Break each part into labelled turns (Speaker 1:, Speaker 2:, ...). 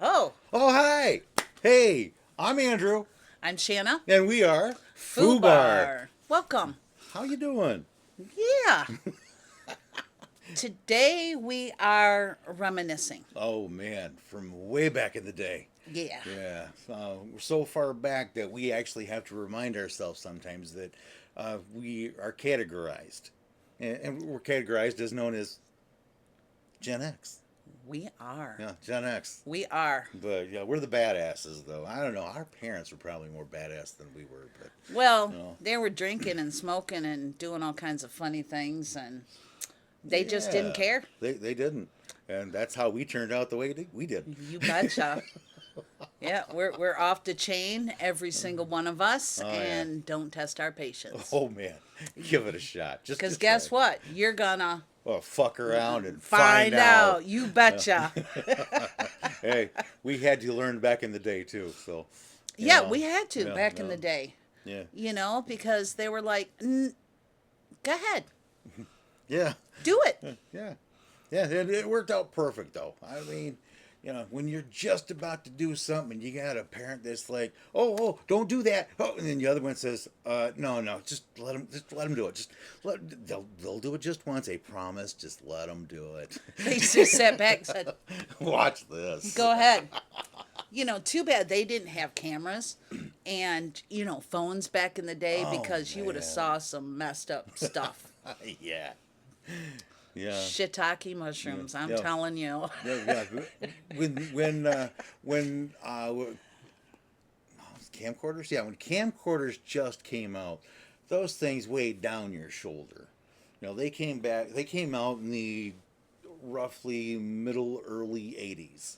Speaker 1: Oh,
Speaker 2: Oh, hi. Hey, I'm Andrew,
Speaker 1: I'm Shanna.
Speaker 2: and we are Fubar.
Speaker 1: Fubar. Welcome.
Speaker 2: How you doing?
Speaker 1: Yeah. Today we are reminiscing.
Speaker 2: Oh man, from way back in the day.
Speaker 1: Yeah.
Speaker 2: Yeah, we're so far back that we actually have to remind ourselves sometimes that we are categorized, and we're categorized as known as Gen X.
Speaker 1: We are.
Speaker 2: Yeah, Gen X.
Speaker 1: We are.
Speaker 2: But yeah, we're the badasses, though. I don't know. Our parents were probably more badass than we were, but
Speaker 1: Well,
Speaker 2: you know,
Speaker 1: they were drinking and smoking and doing all kinds of funny things, and they just didn't
Speaker 2: yeah,
Speaker 1: care.
Speaker 2: they didn't, and that's how we turned out the way we did.
Speaker 1: You betcha. Yeah, we're off the chain, every single one of us,
Speaker 2: Oh yeah.
Speaker 1: and don't test our patience.
Speaker 2: Oh man, give it a shot.
Speaker 1: Because
Speaker 2: Just
Speaker 1: guess
Speaker 2: try.
Speaker 1: what? You're gonna
Speaker 2: Oh, fuck around and find
Speaker 1: find
Speaker 2: out.
Speaker 1: out. You betcha.
Speaker 2: Hey, we had to learn back in the day too. So,
Speaker 1: Yeah, we had to
Speaker 2: yeah,
Speaker 1: back in the day,
Speaker 2: yeah,
Speaker 1: because they were like, go ahead,
Speaker 2: yeah,
Speaker 1: do it.
Speaker 2: yeah, yeah. It worked out perfect though. I mean, when you're just about to do something and you got a parent that's like, oh, don't do that. Oh, and then the other one says, no, just let them do it. They'll do it just once. I promise. Just let them do it.
Speaker 1: They just sat back and said,
Speaker 2: Watch this.
Speaker 1: go ahead. Too bad they didn't have cameras and, phones back in the day
Speaker 2: Oh
Speaker 1: because you would have
Speaker 2: man.
Speaker 1: saw some messed up stuff.
Speaker 2: Yeah. Yeah.
Speaker 1: Shiitake mushrooms, I'm
Speaker 2: Yeah.
Speaker 1: telling you.
Speaker 2: Yeah, yeah. When camcorders, yeah, when camcorders just came out, those things weighed down your shoulder. They came back. They came out in the roughly middle early '80s.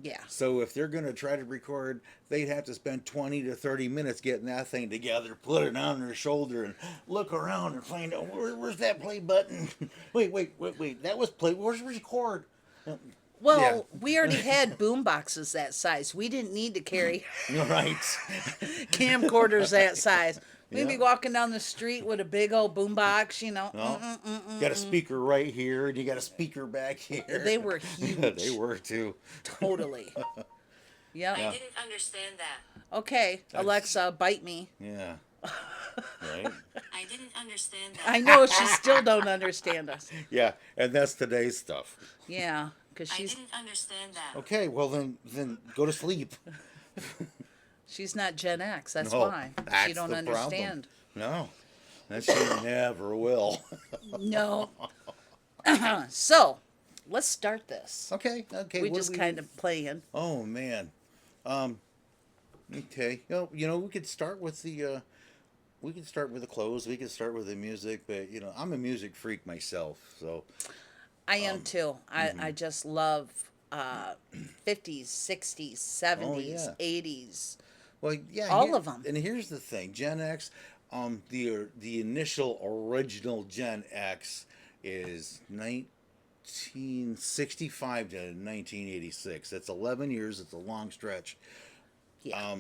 Speaker 1: Yeah.
Speaker 2: So if they're going to try to record, they'd have to spend 20 to 30 minutes getting that thing together, put it on their shoulder, and look around and find out where's that play button. Wait. That was play. Where's record? Yeah.
Speaker 1: Well, we already had boom boxes that size. We didn't need to carry
Speaker 2: Right.
Speaker 1: camcorders that size. We'd
Speaker 2: Yeah.
Speaker 1: be walking down the street with a big old boom box,
Speaker 2: No. Got a speaker right here, and you got a speaker back here.
Speaker 1: They were
Speaker 2: Yeah, they
Speaker 1: huge.
Speaker 2: were too.
Speaker 1: Totally. Yep.
Speaker 2: Yeah.
Speaker 3: Didn't understand that.
Speaker 1: Okay, Alexa, bite me.
Speaker 2: Yeah. Right.
Speaker 3: I didn't understand that.
Speaker 1: I know she still don't understand us.
Speaker 2: Yeah, and that's today's stuff.
Speaker 1: Yeah, because
Speaker 3: I
Speaker 1: she's
Speaker 3: didn't understand that.
Speaker 2: Okay, well then go to sleep.
Speaker 1: she's not Gen X. That's
Speaker 2: No,
Speaker 1: why
Speaker 2: that's
Speaker 1: she don't
Speaker 2: the problem.
Speaker 1: understand.
Speaker 2: No, that she never will.
Speaker 1: No. So, let's start this.
Speaker 2: Okay.
Speaker 1: We
Speaker 2: what
Speaker 1: just
Speaker 2: do
Speaker 1: kind of playing.
Speaker 2: Oh man. Okay. We could start with the. We could start with the clothes. We could start with the music, but I'm a music freak myself, so.
Speaker 1: I am too. I just love 50s, 60s, 70s,
Speaker 2: yeah.
Speaker 1: 80s.
Speaker 2: Well, yeah.
Speaker 1: All of 'em.
Speaker 2: And here's the thing, Gen X. The initial original Gen X is 1965 to 1986. That's 11 years. It's a long stretch.
Speaker 1: Yeah.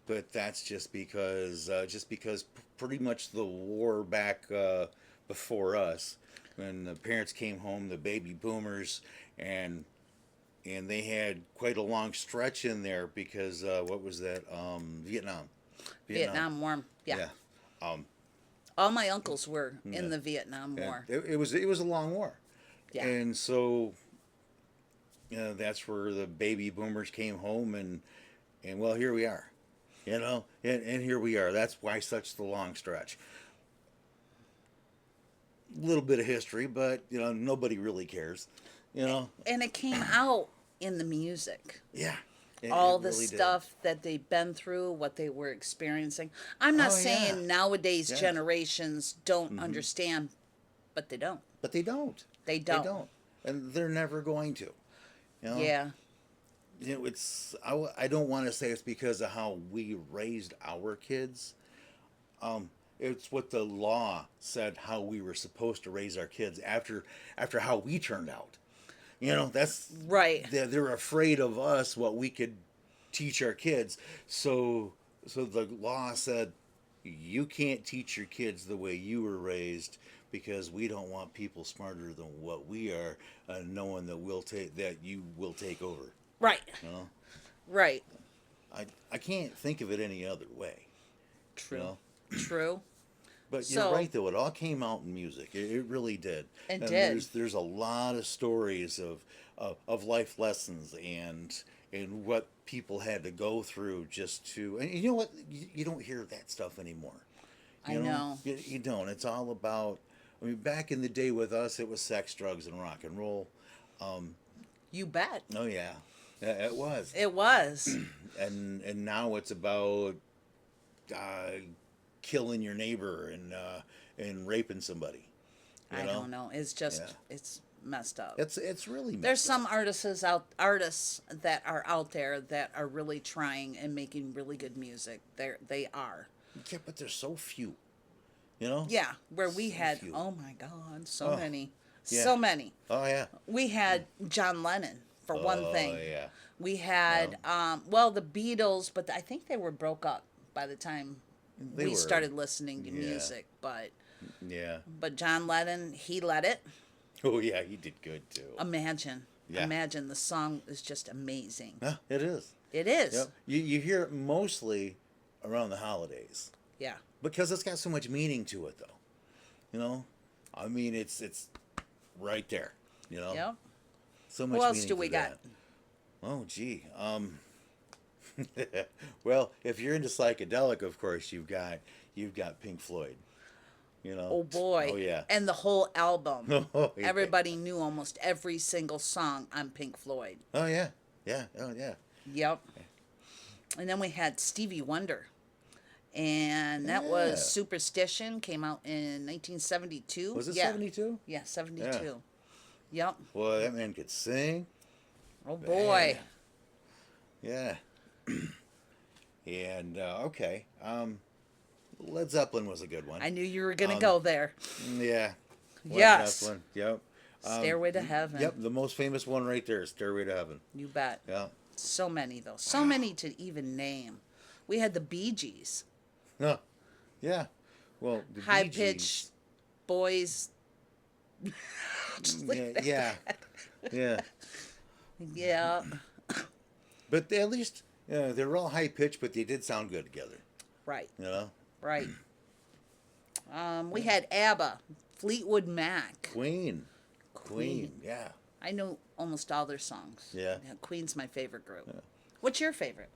Speaker 2: But that's just because pretty much the war back before us, when the parents came home, the baby boomers, and they had quite a long stretch in there because what was that? Vietnam.
Speaker 1: Vietnam War. Yeah.
Speaker 2: Yeah. Um,
Speaker 1: All my uncles were
Speaker 2: Yeah.
Speaker 1: in the Vietnam
Speaker 2: yeah.
Speaker 1: War.
Speaker 2: It was a long war.
Speaker 1: Yeah.
Speaker 2: And so that's where the baby boomers came home, and well, here we are. And here we are. That's why such the long stretch. A little bit of history, but nobody really cares.
Speaker 1: And it came out in the music.
Speaker 2: Yeah.
Speaker 1: All
Speaker 2: it
Speaker 1: the
Speaker 2: really did.
Speaker 1: stuff that they've been through, what they were experiencing. I'm not
Speaker 2: Oh,
Speaker 1: saying
Speaker 2: yeah.
Speaker 1: nowadays
Speaker 2: Yeah.
Speaker 1: generations don't understand, but they don't.
Speaker 2: But they don't.
Speaker 1: They
Speaker 2: They
Speaker 1: don't.
Speaker 2: don't, and they're never going to. You know?
Speaker 1: Yeah.
Speaker 2: I don't want to say it's because of how we raised our kids. It's what the law said how we were supposed to raise our kids after how we turned out. That's
Speaker 1: Right.
Speaker 2: they're afraid of us, what we could teach our kids. So the law said you can't teach your kids the way you were raised, because we don't want people smarter than what we are, knowing that you will take over.
Speaker 1: Right.
Speaker 2: You know,
Speaker 1: Right.
Speaker 2: I can't think of it any other way.
Speaker 1: True.
Speaker 2: You know?
Speaker 1: True.
Speaker 2: But
Speaker 1: So-
Speaker 2: you're right, though. It all came out in music. It really did.
Speaker 1: It
Speaker 2: And
Speaker 1: did.
Speaker 2: There's a lot of stories of life lessons and what people had to go through just to. And you know what? You don't hear that stuff anymore.
Speaker 1: I know.
Speaker 2: You don't. It's all about. I mean, back in the day with us, it was sex, drugs, and rock and roll.
Speaker 1: You bet.
Speaker 2: Oh yeah, it was.
Speaker 1: It was.
Speaker 2: And now it's about killing your neighbor and raping somebody.
Speaker 1: I don't know. It's just it's messed up.
Speaker 2: It's really messed
Speaker 1: There's
Speaker 2: up.
Speaker 1: some artists that are out there that are really trying and making really good music. They are.
Speaker 2: Yeah, but there's so few. You know?
Speaker 1: Yeah, where we
Speaker 2: So
Speaker 1: had
Speaker 2: few.
Speaker 1: oh my god, so many.
Speaker 2: yeah.
Speaker 1: So many.
Speaker 2: Oh yeah.
Speaker 1: We had John Lennon for one thing.
Speaker 2: Oh yeah.
Speaker 1: We had the Beatles, but I think they were broke up by the time
Speaker 2: They
Speaker 1: we
Speaker 2: were.
Speaker 1: started listening to
Speaker 2: Yeah.
Speaker 1: music, but
Speaker 2: Yeah.
Speaker 1: John Lennon, he let it.
Speaker 2: Oh yeah, he did good too.
Speaker 1: Imagine.
Speaker 2: Yeah.
Speaker 1: Imagine the song is just amazing.
Speaker 2: Yeah, it is.
Speaker 1: It is.
Speaker 2: Yep. You hear it mostly around the holidays
Speaker 1: Yeah.
Speaker 2: because it's got so much meaning to it, though. You know, I mean, it's right there. You know.
Speaker 1: Yep.
Speaker 2: So much.
Speaker 1: Who else
Speaker 2: meaning
Speaker 1: do
Speaker 2: to
Speaker 1: we
Speaker 2: that.
Speaker 1: got?
Speaker 2: Oh, gee. Well, if you're into psychedelic, of course, you've got Pink Floyd. You know.
Speaker 1: Oh boy.
Speaker 2: Oh yeah.
Speaker 1: And the whole album.
Speaker 2: Oh, yeah.
Speaker 1: Everybody knew almost every single song on Pink Floyd.
Speaker 2: Oh yeah. Yeah. Oh yeah.
Speaker 1: Yep. And then we had Stevie Wonder. And that was
Speaker 2: Yeah.
Speaker 1: Superstition, came out in 1972.
Speaker 2: Was it
Speaker 1: Yeah.
Speaker 2: 72?
Speaker 1: Yeah, 72. Yep.
Speaker 2: Well, that man could sing.
Speaker 1: Oh boy.
Speaker 2: Yeah. And okay. Led Zeppelin was a good one.
Speaker 1: I knew you were going to go there.
Speaker 2: Yeah. Led
Speaker 1: Yes.
Speaker 2: Zeppelin. Yep.
Speaker 1: Stairway to Heaven.
Speaker 2: Yep. The most famous one right there, Stairway to Heaven.
Speaker 1: You bet.
Speaker 2: Yeah.
Speaker 1: So many, though. So many to even name. We had the Bee Gees.
Speaker 2: No. Yeah. Well, the
Speaker 1: High
Speaker 2: Bee Gees-
Speaker 1: pitched boys. Just like
Speaker 2: Yeah.
Speaker 1: that.
Speaker 2: Yeah. Yeah.
Speaker 1: Yeah.
Speaker 2: But at least they were all high pitched, but they did sound good together.
Speaker 1: Right.
Speaker 2: You know.
Speaker 1: Right. We had ABBA, Fleetwood Mac,
Speaker 2: Queen.
Speaker 1: Queen.
Speaker 2: Yeah.
Speaker 1: I know almost all their songs.
Speaker 2: Yeah.
Speaker 1: Queen's my favorite group. What's your favorite?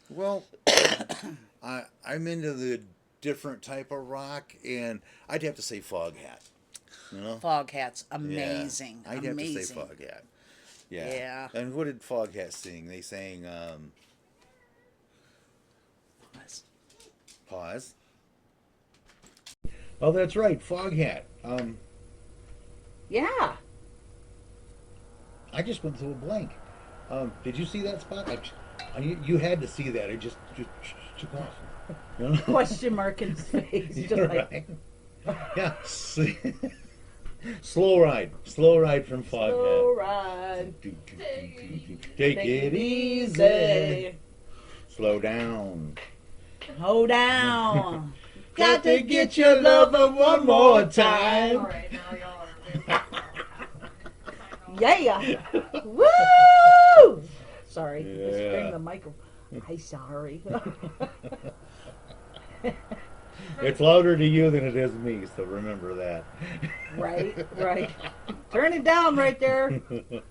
Speaker 2: Well, I'm into the different type of rock, and I'd have to say Foghat. You know.
Speaker 1: Foghat's
Speaker 2: Yeah.
Speaker 1: amazing.
Speaker 2: I'd
Speaker 1: amazing.
Speaker 2: have to say Foghat. Yeah.
Speaker 1: Yeah.
Speaker 2: And what did Foghat sing? They sang Pause. Oh, that's right, Foghat.
Speaker 1: Yeah.
Speaker 2: I just went through a blank. Did you see that spot? You had to see that. It just took off. You know?
Speaker 1: Question mark in his face. Just like,
Speaker 2: Right. Yeah. Slow ride from Foghat.
Speaker 1: slow ride.
Speaker 2: Take it easy. Slow down.
Speaker 1: Hold down.
Speaker 2: Got to get your lover one more time.
Speaker 3: All right, now y'all are
Speaker 1: Yeah. Woo! Sorry. Just
Speaker 2: Yeah.
Speaker 1: bring the microphone. I'm sorry.
Speaker 2: It's louder to you than it is me, so remember that.
Speaker 1: Right, right. Turn it down right there.
Speaker 3: Don't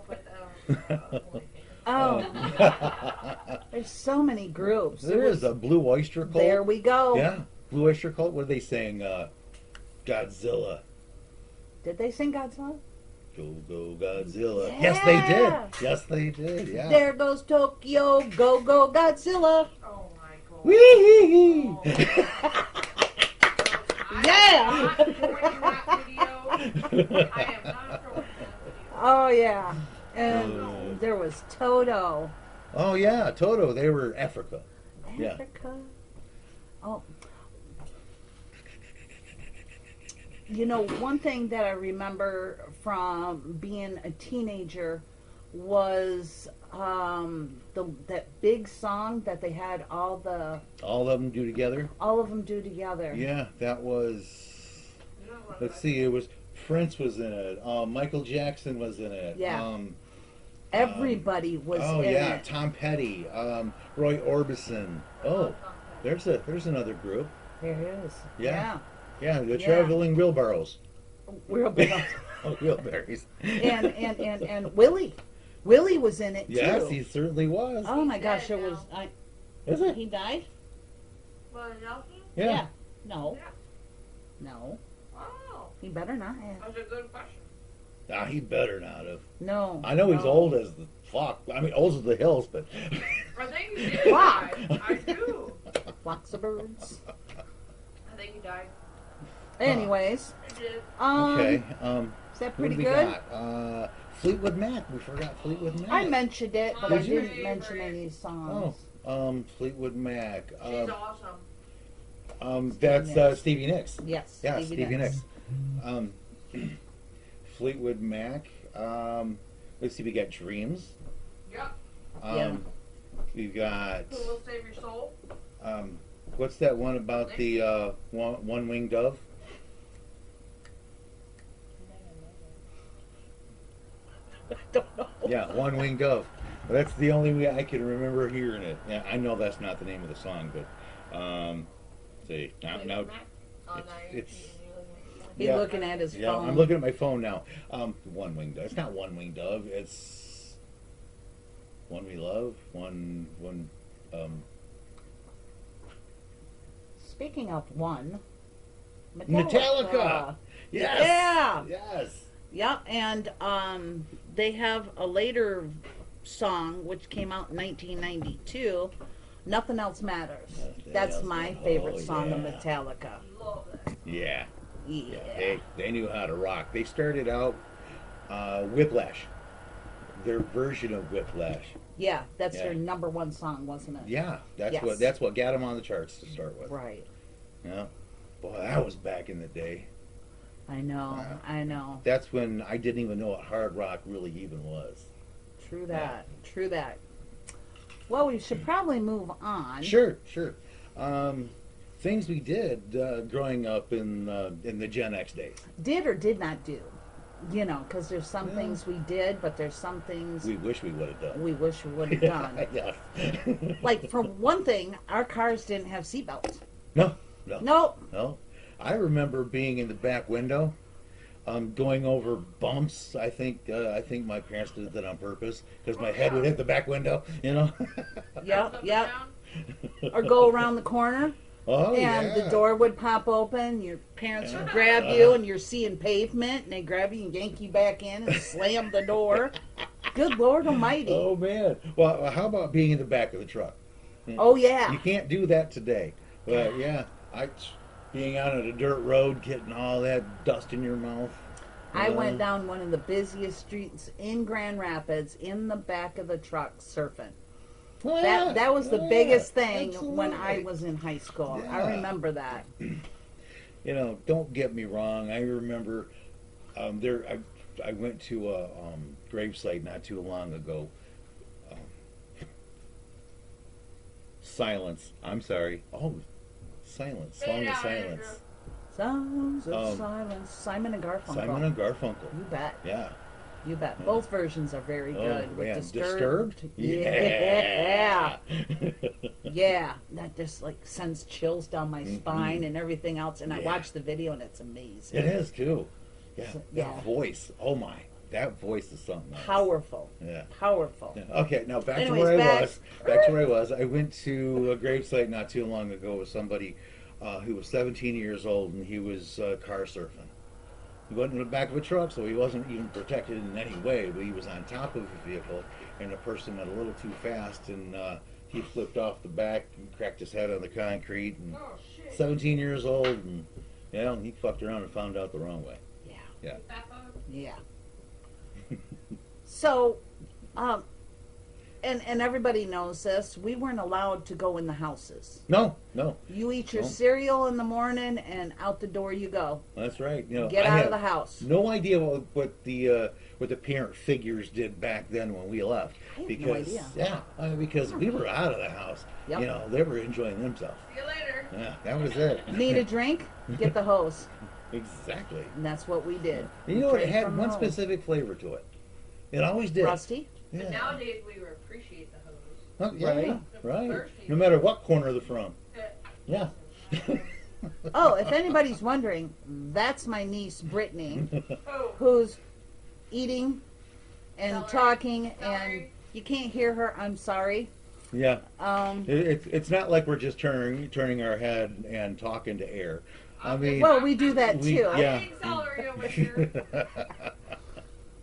Speaker 3: put that on.
Speaker 1: Oh, there's so many groups.
Speaker 2: There is a Blue Oyster Cult.
Speaker 1: There we go.
Speaker 2: Yeah, Blue Oyster Cult. What are they saying? Godzilla.
Speaker 1: Did they sing Godzilla?
Speaker 2: Go Godzilla.
Speaker 1: Yeah.
Speaker 2: Yes, they did. Yes, they did. Yeah.
Speaker 1: There goes Tokyo, go go Godzilla.
Speaker 3: Oh my god.
Speaker 2: Wee-hee-hee.
Speaker 1: Yeah.
Speaker 3: I'm not joining that video. I am not joining that video.
Speaker 1: Oh yeah, and there was Toto.
Speaker 2: Oh yeah, Toto. They were Africa. Yeah.
Speaker 1: Africa. Oh. You know, one thing that I remember from being a teenager was that big song that they had
Speaker 2: All of them do together.
Speaker 1: all of them do together.
Speaker 2: Yeah, that was. let's see, it was Prince was in it. Michael Jackson was in it.
Speaker 1: Yeah. Everybody was
Speaker 2: Oh
Speaker 1: in
Speaker 2: yeah,
Speaker 1: it.
Speaker 2: Tom Petty, Roy Orbison. Oh, there's another group.
Speaker 1: There is.
Speaker 2: Yeah. Yeah, the
Speaker 1: Yeah.
Speaker 2: traveling wheelbarrows.
Speaker 1: Real big.
Speaker 2: Oh, wheelberries.
Speaker 1: and Willie. Willie was in it
Speaker 2: Yes,
Speaker 1: too.
Speaker 2: he certainly was.
Speaker 1: Oh my
Speaker 3: He's
Speaker 1: gosh,
Speaker 3: dead
Speaker 1: it was.
Speaker 3: now.
Speaker 2: Is it?
Speaker 1: He died?
Speaker 3: Well, Nelson?
Speaker 2: Yeah.
Speaker 1: No.
Speaker 3: Yeah.
Speaker 1: No.
Speaker 3: Oh,
Speaker 1: He better not have.
Speaker 3: that's a good question.
Speaker 2: Ah, he better not have.
Speaker 1: No.
Speaker 2: I know he's
Speaker 1: no.
Speaker 2: old as the fuck. I mean, old as the hills, but.
Speaker 3: I think he did
Speaker 1: Fuck.
Speaker 3: die. I do.
Speaker 1: Flocks of birds.
Speaker 3: I think he died.
Speaker 1: Anyways.
Speaker 3: He did.
Speaker 2: Okay.
Speaker 1: Is that
Speaker 2: What
Speaker 1: pretty
Speaker 2: do we
Speaker 1: good?
Speaker 2: got? Fleetwood Mac. We forgot Fleetwood Mac.
Speaker 1: I mentioned it, but I
Speaker 2: Did you?
Speaker 1: didn't mention any songs.
Speaker 2: Fleetwood Mac.
Speaker 3: She's awesome.
Speaker 2: That's
Speaker 1: Nicks.
Speaker 2: Stevie Nicks.
Speaker 1: Yes.
Speaker 2: Yeah, Stevie Nicks. Fleetwood Mac. Let's see, we got Dreams.
Speaker 3: Yep.
Speaker 1: Yeah.
Speaker 2: We've got
Speaker 3: Who will save your soul?
Speaker 2: what's that one about the one winged dove?
Speaker 1: I don't know.
Speaker 2: Yeah, one winged dove. Well, that's the only way I can remember hearing it. Yeah, I know that's not the name of the song, but see now
Speaker 3: Oh, now
Speaker 2: it's
Speaker 1: He's
Speaker 2: yeah.
Speaker 1: looking at his
Speaker 2: Yeah,
Speaker 1: phone.
Speaker 2: I'm looking at my phone now. One winged dove. It's not one winged dove. It's one we love. One.
Speaker 1: Speaking of one,
Speaker 2: Metallica. Yes.
Speaker 1: Yeah.
Speaker 2: Yes.
Speaker 1: Yeah, and they have a later song which came out in 1992. Nothing Else Matters.
Speaker 2: Nothing
Speaker 1: That's
Speaker 2: Else
Speaker 1: my
Speaker 2: Matters.
Speaker 1: favorite
Speaker 2: Oh,
Speaker 1: song of
Speaker 2: yeah.
Speaker 1: Metallica.
Speaker 3: Love it.
Speaker 2: Yeah.
Speaker 1: Yeah.
Speaker 2: They knew how to rock. They started out Whiplash. Their version of Whiplash.
Speaker 1: Yeah, that's
Speaker 2: Yeah.
Speaker 1: their number one song, wasn't it?
Speaker 2: Yeah, that's
Speaker 1: Yes.
Speaker 2: that's what got them on the charts to start with.
Speaker 1: Right.
Speaker 2: Yeah. Boy, that was back in the day.
Speaker 1: I know.
Speaker 2: Wow.
Speaker 1: I know.
Speaker 2: That's when I didn't even know what hard rock really even was.
Speaker 1: True that. True that. Well, we should probably move on.
Speaker 2: Sure. Things we did growing up in the Gen X days.
Speaker 1: Did or did not do. You know, because there's some
Speaker 2: Yeah.
Speaker 1: things we did, but there's some things
Speaker 2: We wish we would have done.
Speaker 1: we wish we would have done.
Speaker 2: Yes.
Speaker 1: Like, for one thing, our cars didn't have seatbelts.
Speaker 2: No.
Speaker 1: Nope.
Speaker 2: I remember being in the back window, going over bumps. I think my parents did that on purpose because my head would hit the back window. You know.
Speaker 1: Yep,
Speaker 3: Up and
Speaker 1: yep.
Speaker 3: down.
Speaker 1: Or go around the corner,
Speaker 2: Oh
Speaker 1: and
Speaker 2: yeah.
Speaker 1: the door would pop open. Your parents would grab you, and you're seeing pavement, and they grab you and yank you back in and slam the door. Good Lord Almighty!
Speaker 2: Oh man. Well, how about being in the back of the truck?
Speaker 1: Oh yeah.
Speaker 2: You can't do that today. But yeah, being out on a dirt road, getting all that dust in your mouth.
Speaker 1: I went down one of the busiest streets in Grand Rapids in the back of the truck surfing.
Speaker 2: Oh, yeah.
Speaker 1: That was the
Speaker 2: Yeah,
Speaker 1: biggest thing when
Speaker 2: absolutely.
Speaker 1: I was in high school.
Speaker 2: Yeah.
Speaker 1: I remember that.
Speaker 2: You know, don't get me wrong. I remember I went to a gravesite not too long ago. Silence. I'm sorry. Oh, silence. Song of silence.
Speaker 1: Sounds of Silence. Simon and Garfunkel.
Speaker 2: Simon and Garfunkel.
Speaker 1: You bet.
Speaker 2: Yeah.
Speaker 1: You bet. Both versions are very good. With
Speaker 2: man.
Speaker 1: Disturbed.
Speaker 2: Yeah.
Speaker 1: Yeah. That just like sends chills down my spine and everything else. And I
Speaker 2: Yeah.
Speaker 1: watched the video and it's amazing.
Speaker 2: It is too. Yeah.
Speaker 1: Yeah.
Speaker 2: That voice. Oh my. That voice is something else.
Speaker 1: Powerful.
Speaker 2: Yeah.
Speaker 1: Powerful.
Speaker 2: Yeah. Okay, now back
Speaker 1: Anyways,
Speaker 2: to where
Speaker 1: back-
Speaker 2: I was. Back to where I was. I went to a gravesite not too long ago with somebody who was 17 years old, and he was car surfing. He wasn't in the back of a truck, so he wasn't even protected in any way, but he was on top of a vehicle, and the person went a little too fast, and he flipped off the back and cracked his head on the concrete, and
Speaker 3: Oh, shit.
Speaker 2: 17 years old, and he fucked around and found out the wrong way.
Speaker 1: Yeah.
Speaker 3: That bug?
Speaker 1: Yeah. So, and everybody knows this. We weren't allowed to go in the houses.
Speaker 2: No,
Speaker 1: You eat your
Speaker 2: No.
Speaker 1: cereal in the morning, and out the door you go.
Speaker 2: that's right. You know,
Speaker 1: Get
Speaker 2: I
Speaker 1: out
Speaker 2: had
Speaker 1: of the house.
Speaker 2: No idea what the parent figures did back then when we left.
Speaker 1: I have no
Speaker 2: Because
Speaker 1: idea.
Speaker 2: because we were out of the house.
Speaker 1: Yep.
Speaker 2: You know, they were enjoying themselves.
Speaker 3: See you later.
Speaker 2: Yeah, that was it.
Speaker 1: Need a drink? Get the hose.
Speaker 2: Exactly.
Speaker 1: And that's what we did.
Speaker 2: And you know what? It
Speaker 1: Drank
Speaker 2: had
Speaker 1: from
Speaker 2: one
Speaker 1: the hose.
Speaker 2: specific flavor to it. It always did.
Speaker 1: Rusty.
Speaker 3: But
Speaker 2: Yeah.
Speaker 3: nowadays we would appreciate the hose.
Speaker 2: Oh, yeah.
Speaker 1: Right.
Speaker 2: Right.
Speaker 3: Thirsty.
Speaker 2: No matter what corner they're from.
Speaker 3: Uh,
Speaker 2: Yeah.
Speaker 1: Oh, if anybody's wondering, that's my niece Brittany,
Speaker 3: Oh,
Speaker 1: who's eating and
Speaker 3: Celery.
Speaker 1: talking, and
Speaker 3: Celery.
Speaker 1: you can't hear her. I'm sorry.
Speaker 2: Yeah.
Speaker 1: Um,
Speaker 2: It's not like we're just turning our head and talking to air. I mean,
Speaker 1: well, we do that
Speaker 2: we-
Speaker 1: too.
Speaker 2: yeah.
Speaker 3: I'm eating celery over here.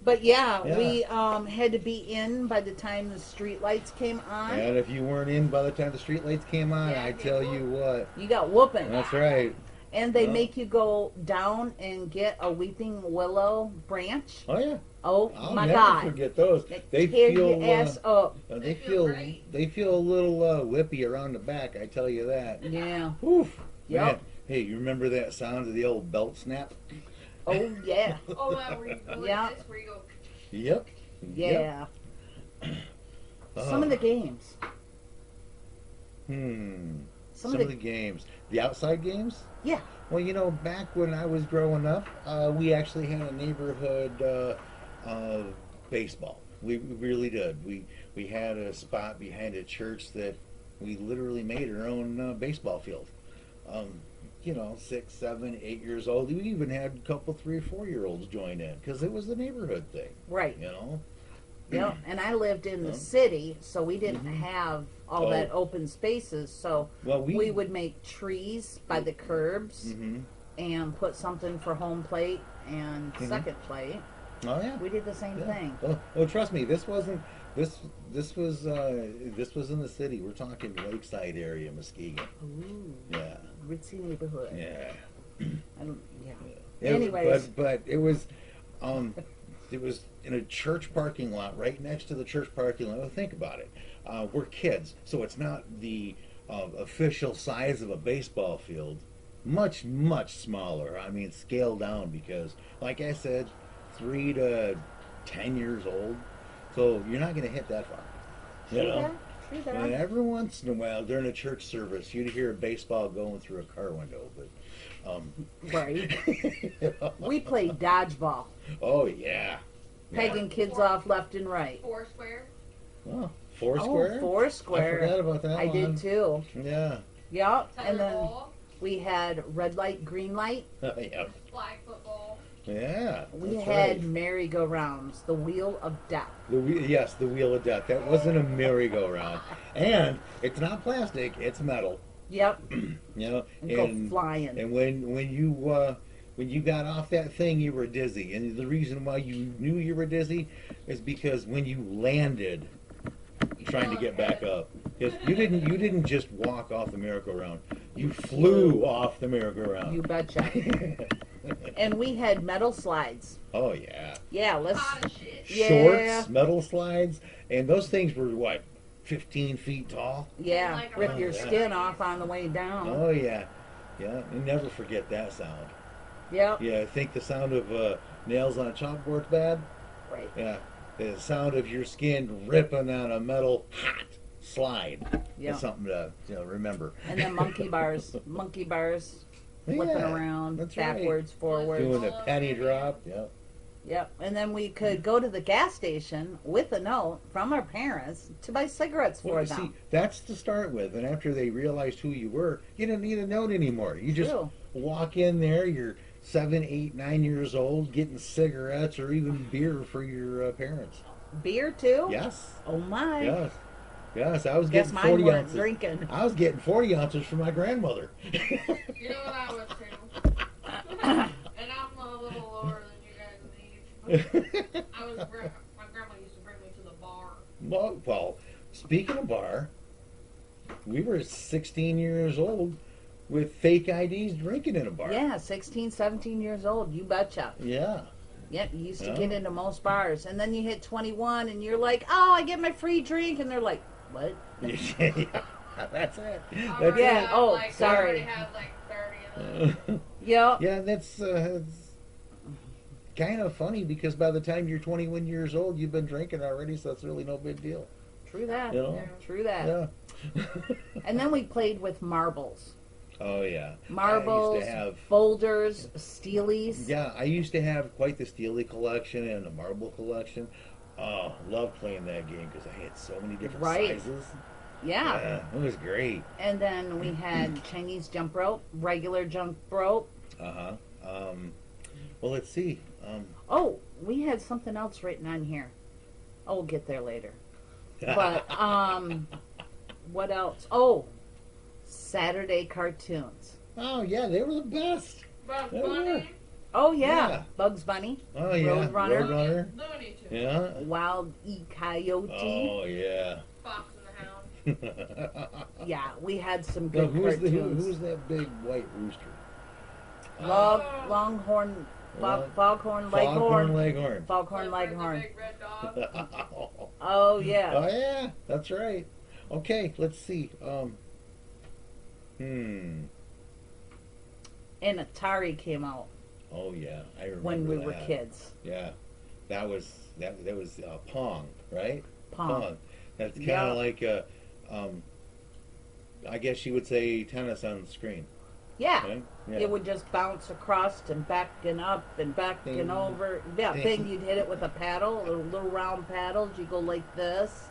Speaker 1: But yeah,
Speaker 2: Yeah.
Speaker 1: we had to be in by the time the street lights came on.
Speaker 2: And if you weren't in by the time the street lights came on,
Speaker 3: Yeah,
Speaker 2: I
Speaker 3: you
Speaker 2: tell
Speaker 3: would.
Speaker 2: you what.
Speaker 1: You got whooping.
Speaker 2: That's right.
Speaker 1: And they
Speaker 2: Yeah.
Speaker 1: make you go down and get a weeping willow branch.
Speaker 2: Oh yeah.
Speaker 1: Oh
Speaker 2: I'll
Speaker 1: my
Speaker 2: never
Speaker 1: God.
Speaker 2: forget those. They
Speaker 1: Tear
Speaker 2: feel
Speaker 1: your ass up.
Speaker 2: they
Speaker 3: They
Speaker 2: feel
Speaker 3: feel great.
Speaker 2: they feel a little whippy around the back. I tell you that.
Speaker 1: Yeah.
Speaker 2: Oof.
Speaker 1: Yep.
Speaker 2: Man. Hey, you remember that sound of the old belt snap?
Speaker 1: Oh yeah.
Speaker 3: Oh, that where you go like
Speaker 1: Yeah.
Speaker 3: this, where you go.
Speaker 2: Yep.
Speaker 1: Yeah.
Speaker 2: Yep.
Speaker 1: Some of the games.
Speaker 2: Some of the games. The outside games?
Speaker 1: Yeah.
Speaker 2: Well, you know, back when I was growing up, we actually had a neighborhood baseball. We really did. We had a spot behind a church that we literally made our own baseball field. You know, 6, 7, 8 years old. We even had a couple 3 or 4-year-olds join in because it was the neighborhood thing.
Speaker 1: Right.
Speaker 2: You know.
Speaker 1: Yep. And I lived in the
Speaker 2: Yeah.
Speaker 1: city, so we didn't have all
Speaker 2: Oh.
Speaker 1: that open spaces. So
Speaker 2: Well,
Speaker 1: we would make trees by the curbs
Speaker 2: Hmm.
Speaker 1: and put something for home plate and
Speaker 2: Mhm.
Speaker 1: second plate.
Speaker 2: Oh yeah.
Speaker 1: We did the same
Speaker 2: Yeah.
Speaker 1: thing.
Speaker 2: Oh, trust me, this wasn't this this was in the city. We're talking Lakeside area, Muskegon.
Speaker 1: Ooh,
Speaker 2: Yeah,
Speaker 1: ritzy neighborhood.
Speaker 2: yeah.
Speaker 1: I don't, yeah.
Speaker 2: It-
Speaker 1: Anyways.
Speaker 2: but it was in a church parking lot right next to the church parking lot. Well, think about it. We're kids, so it's not the official size of a baseball field. Much smaller. I mean, scaled down because, like I said, 3 to 10 years old. So you're not going to hit that far. You
Speaker 1: True
Speaker 2: know.
Speaker 1: that. True that.
Speaker 2: And every once in a while, during a church service, you'd hear a baseball going through a car window. But
Speaker 1: Right. We played dodgeball,
Speaker 2: oh yeah,
Speaker 1: pegging kids off left and right.
Speaker 3: Foursquare.
Speaker 2: oh, Foursquare.
Speaker 1: Oh, Foursquare.
Speaker 2: I forgot about that
Speaker 1: I
Speaker 2: one.
Speaker 1: did too.
Speaker 2: Yeah.
Speaker 1: Yep. And then
Speaker 3: Tetherball.
Speaker 1: we had red light, green light.
Speaker 2: Yeah.
Speaker 3: Flag football.
Speaker 2: Yeah.
Speaker 1: We
Speaker 2: that's
Speaker 1: had
Speaker 2: right.
Speaker 1: merry-go-rounds, the wheel of death.
Speaker 2: Yes, the wheel of death. That wasn't a merry-go-round, and it's not plastic; it's metal.
Speaker 1: Yep.
Speaker 2: You know,
Speaker 1: And go flying.
Speaker 2: And when you got off that thing, you were dizzy. And the reason why you knew you were dizzy is because when you landed, trying to get back up, because you didn't just walk off the merry-go-round, you flew off the merry-go-round.
Speaker 1: You betcha. And we had metal slides.
Speaker 2: Oh yeah.
Speaker 1: Yeah, let's.
Speaker 3: Hot as shit.
Speaker 1: Yeah.
Speaker 2: Shorts, metal slides, and those things were what, 15 feet tall?
Speaker 1: Yeah,
Speaker 3: Like a
Speaker 1: rip
Speaker 2: Oh,
Speaker 1: your
Speaker 2: yeah.
Speaker 1: skin off on the way down.
Speaker 2: Oh yeah, yeah. You never forget that sound.
Speaker 1: Yep.
Speaker 2: Yeah, I think the sound of nails on a chalkboard's bad.
Speaker 1: Right.
Speaker 2: Yeah, the sound of your skin ripping on a metal hot slide.
Speaker 1: Yeah.
Speaker 2: Is something to remember.
Speaker 1: And then monkey bars, flipping
Speaker 2: Yeah,
Speaker 1: around,
Speaker 2: that's right.
Speaker 1: backwards, forwards.
Speaker 2: Doing the penny drop. Yep.
Speaker 1: Yep. And then we could go to the gas station with a note from our parents to buy cigarettes for
Speaker 2: Well,
Speaker 1: them.
Speaker 2: see, that's to start with, and after they realized who you were, you didn't need a note anymore. You just
Speaker 1: True.
Speaker 2: walk in there. You're 7, 8, 9 years old, getting cigarettes or even beer for your parents.
Speaker 1: Beer too?
Speaker 2: Yes.
Speaker 1: Oh my.
Speaker 2: Yes. Yes, I was
Speaker 1: Guess
Speaker 2: getting
Speaker 1: mine
Speaker 2: 40
Speaker 1: weren't
Speaker 2: ounces.
Speaker 1: drinking.
Speaker 2: I was getting 40 ounces from my grandmother.
Speaker 3: You know what I was too. And I'm a little lower than you guys in age. But I was. My grandma used to bring me to the bar.
Speaker 2: Well, speaking of bar, we were 16 years old with fake IDs drinking in a bar.
Speaker 1: Yeah, 16, 17 years old. You betcha.
Speaker 2: Yeah.
Speaker 1: Yep, you used to
Speaker 2: Yeah.
Speaker 1: get into most bars. And then you hit 21 and you're like, oh, I get my free drink. And they're like, what?
Speaker 2: Yeah, that's it.
Speaker 3: I
Speaker 2: That's
Speaker 3: already
Speaker 1: Yeah,
Speaker 3: had,
Speaker 1: oh,
Speaker 3: like,
Speaker 1: sorry.
Speaker 3: I already had like 30 of them.
Speaker 1: Yep.
Speaker 2: Yeah, that's kind of funny because by the time you're 21 years old, you've been drinking already, so it's really no big deal.
Speaker 1: True that.
Speaker 2: You know?
Speaker 3: Yeah.
Speaker 1: True that.
Speaker 2: Yeah.
Speaker 1: And then we played with marbles.
Speaker 2: Oh yeah. I
Speaker 1: Marbles,
Speaker 2: used to have.
Speaker 1: boulders, steelies.
Speaker 2: Yeah, I used to have quite the Steely collection and the marble collection. Oh, loved playing that game because I had so many different
Speaker 1: Right.
Speaker 2: sizes.
Speaker 1: Yeah.
Speaker 2: Yeah, it was great.
Speaker 1: And then we had Chinese jump rope, regular jump rope.
Speaker 2: Uh huh. Well, let's see.
Speaker 1: Oh, we had something else written on here. Oh, we'll get there later. But what else? Oh, Saturday cartoons.
Speaker 2: Oh yeah, they were the best.
Speaker 3: Bugs
Speaker 2: They were.
Speaker 3: Bunny.
Speaker 1: Oh yeah,
Speaker 2: Yeah.
Speaker 1: Bugs Bunny,
Speaker 2: Oh yeah,
Speaker 1: Roadrunner.
Speaker 2: Roadrunner.
Speaker 3: Looney Tunes.
Speaker 2: Yeah.
Speaker 1: Wild E. Coyote.
Speaker 2: Oh yeah.
Speaker 3: Fox and the Hound.
Speaker 1: Yeah, we had some
Speaker 2: No,
Speaker 1: good
Speaker 2: who's
Speaker 1: cartoons.
Speaker 2: that big white rooster?
Speaker 1: Longhorn,
Speaker 2: Long-
Speaker 1: Foghorn,
Speaker 2: Foghorn
Speaker 1: Leghorn,
Speaker 2: Leghorn.
Speaker 1: Foghorn,
Speaker 3: The
Speaker 1: Leghorn.
Speaker 3: big red dog.
Speaker 2: Oh
Speaker 1: Oh yeah,
Speaker 2: yeah, that's right. Okay, let's see.
Speaker 1: and Atari came out
Speaker 2: Oh yeah, I remember
Speaker 1: when we were
Speaker 2: that.
Speaker 1: kids.
Speaker 2: Yeah, that was Pong, right?
Speaker 1: Pong.
Speaker 2: That's kind
Speaker 1: Yeah.
Speaker 2: of like I guess you would say tennis on the screen.
Speaker 1: Yeah.
Speaker 2: Right? Yeah.
Speaker 1: It would just bounce across and back and up and back
Speaker 2: Ding.
Speaker 1: and over. Yeah,
Speaker 2: Ding.
Speaker 1: thing you'd hit it with a paddle, little round paddles. You go like this.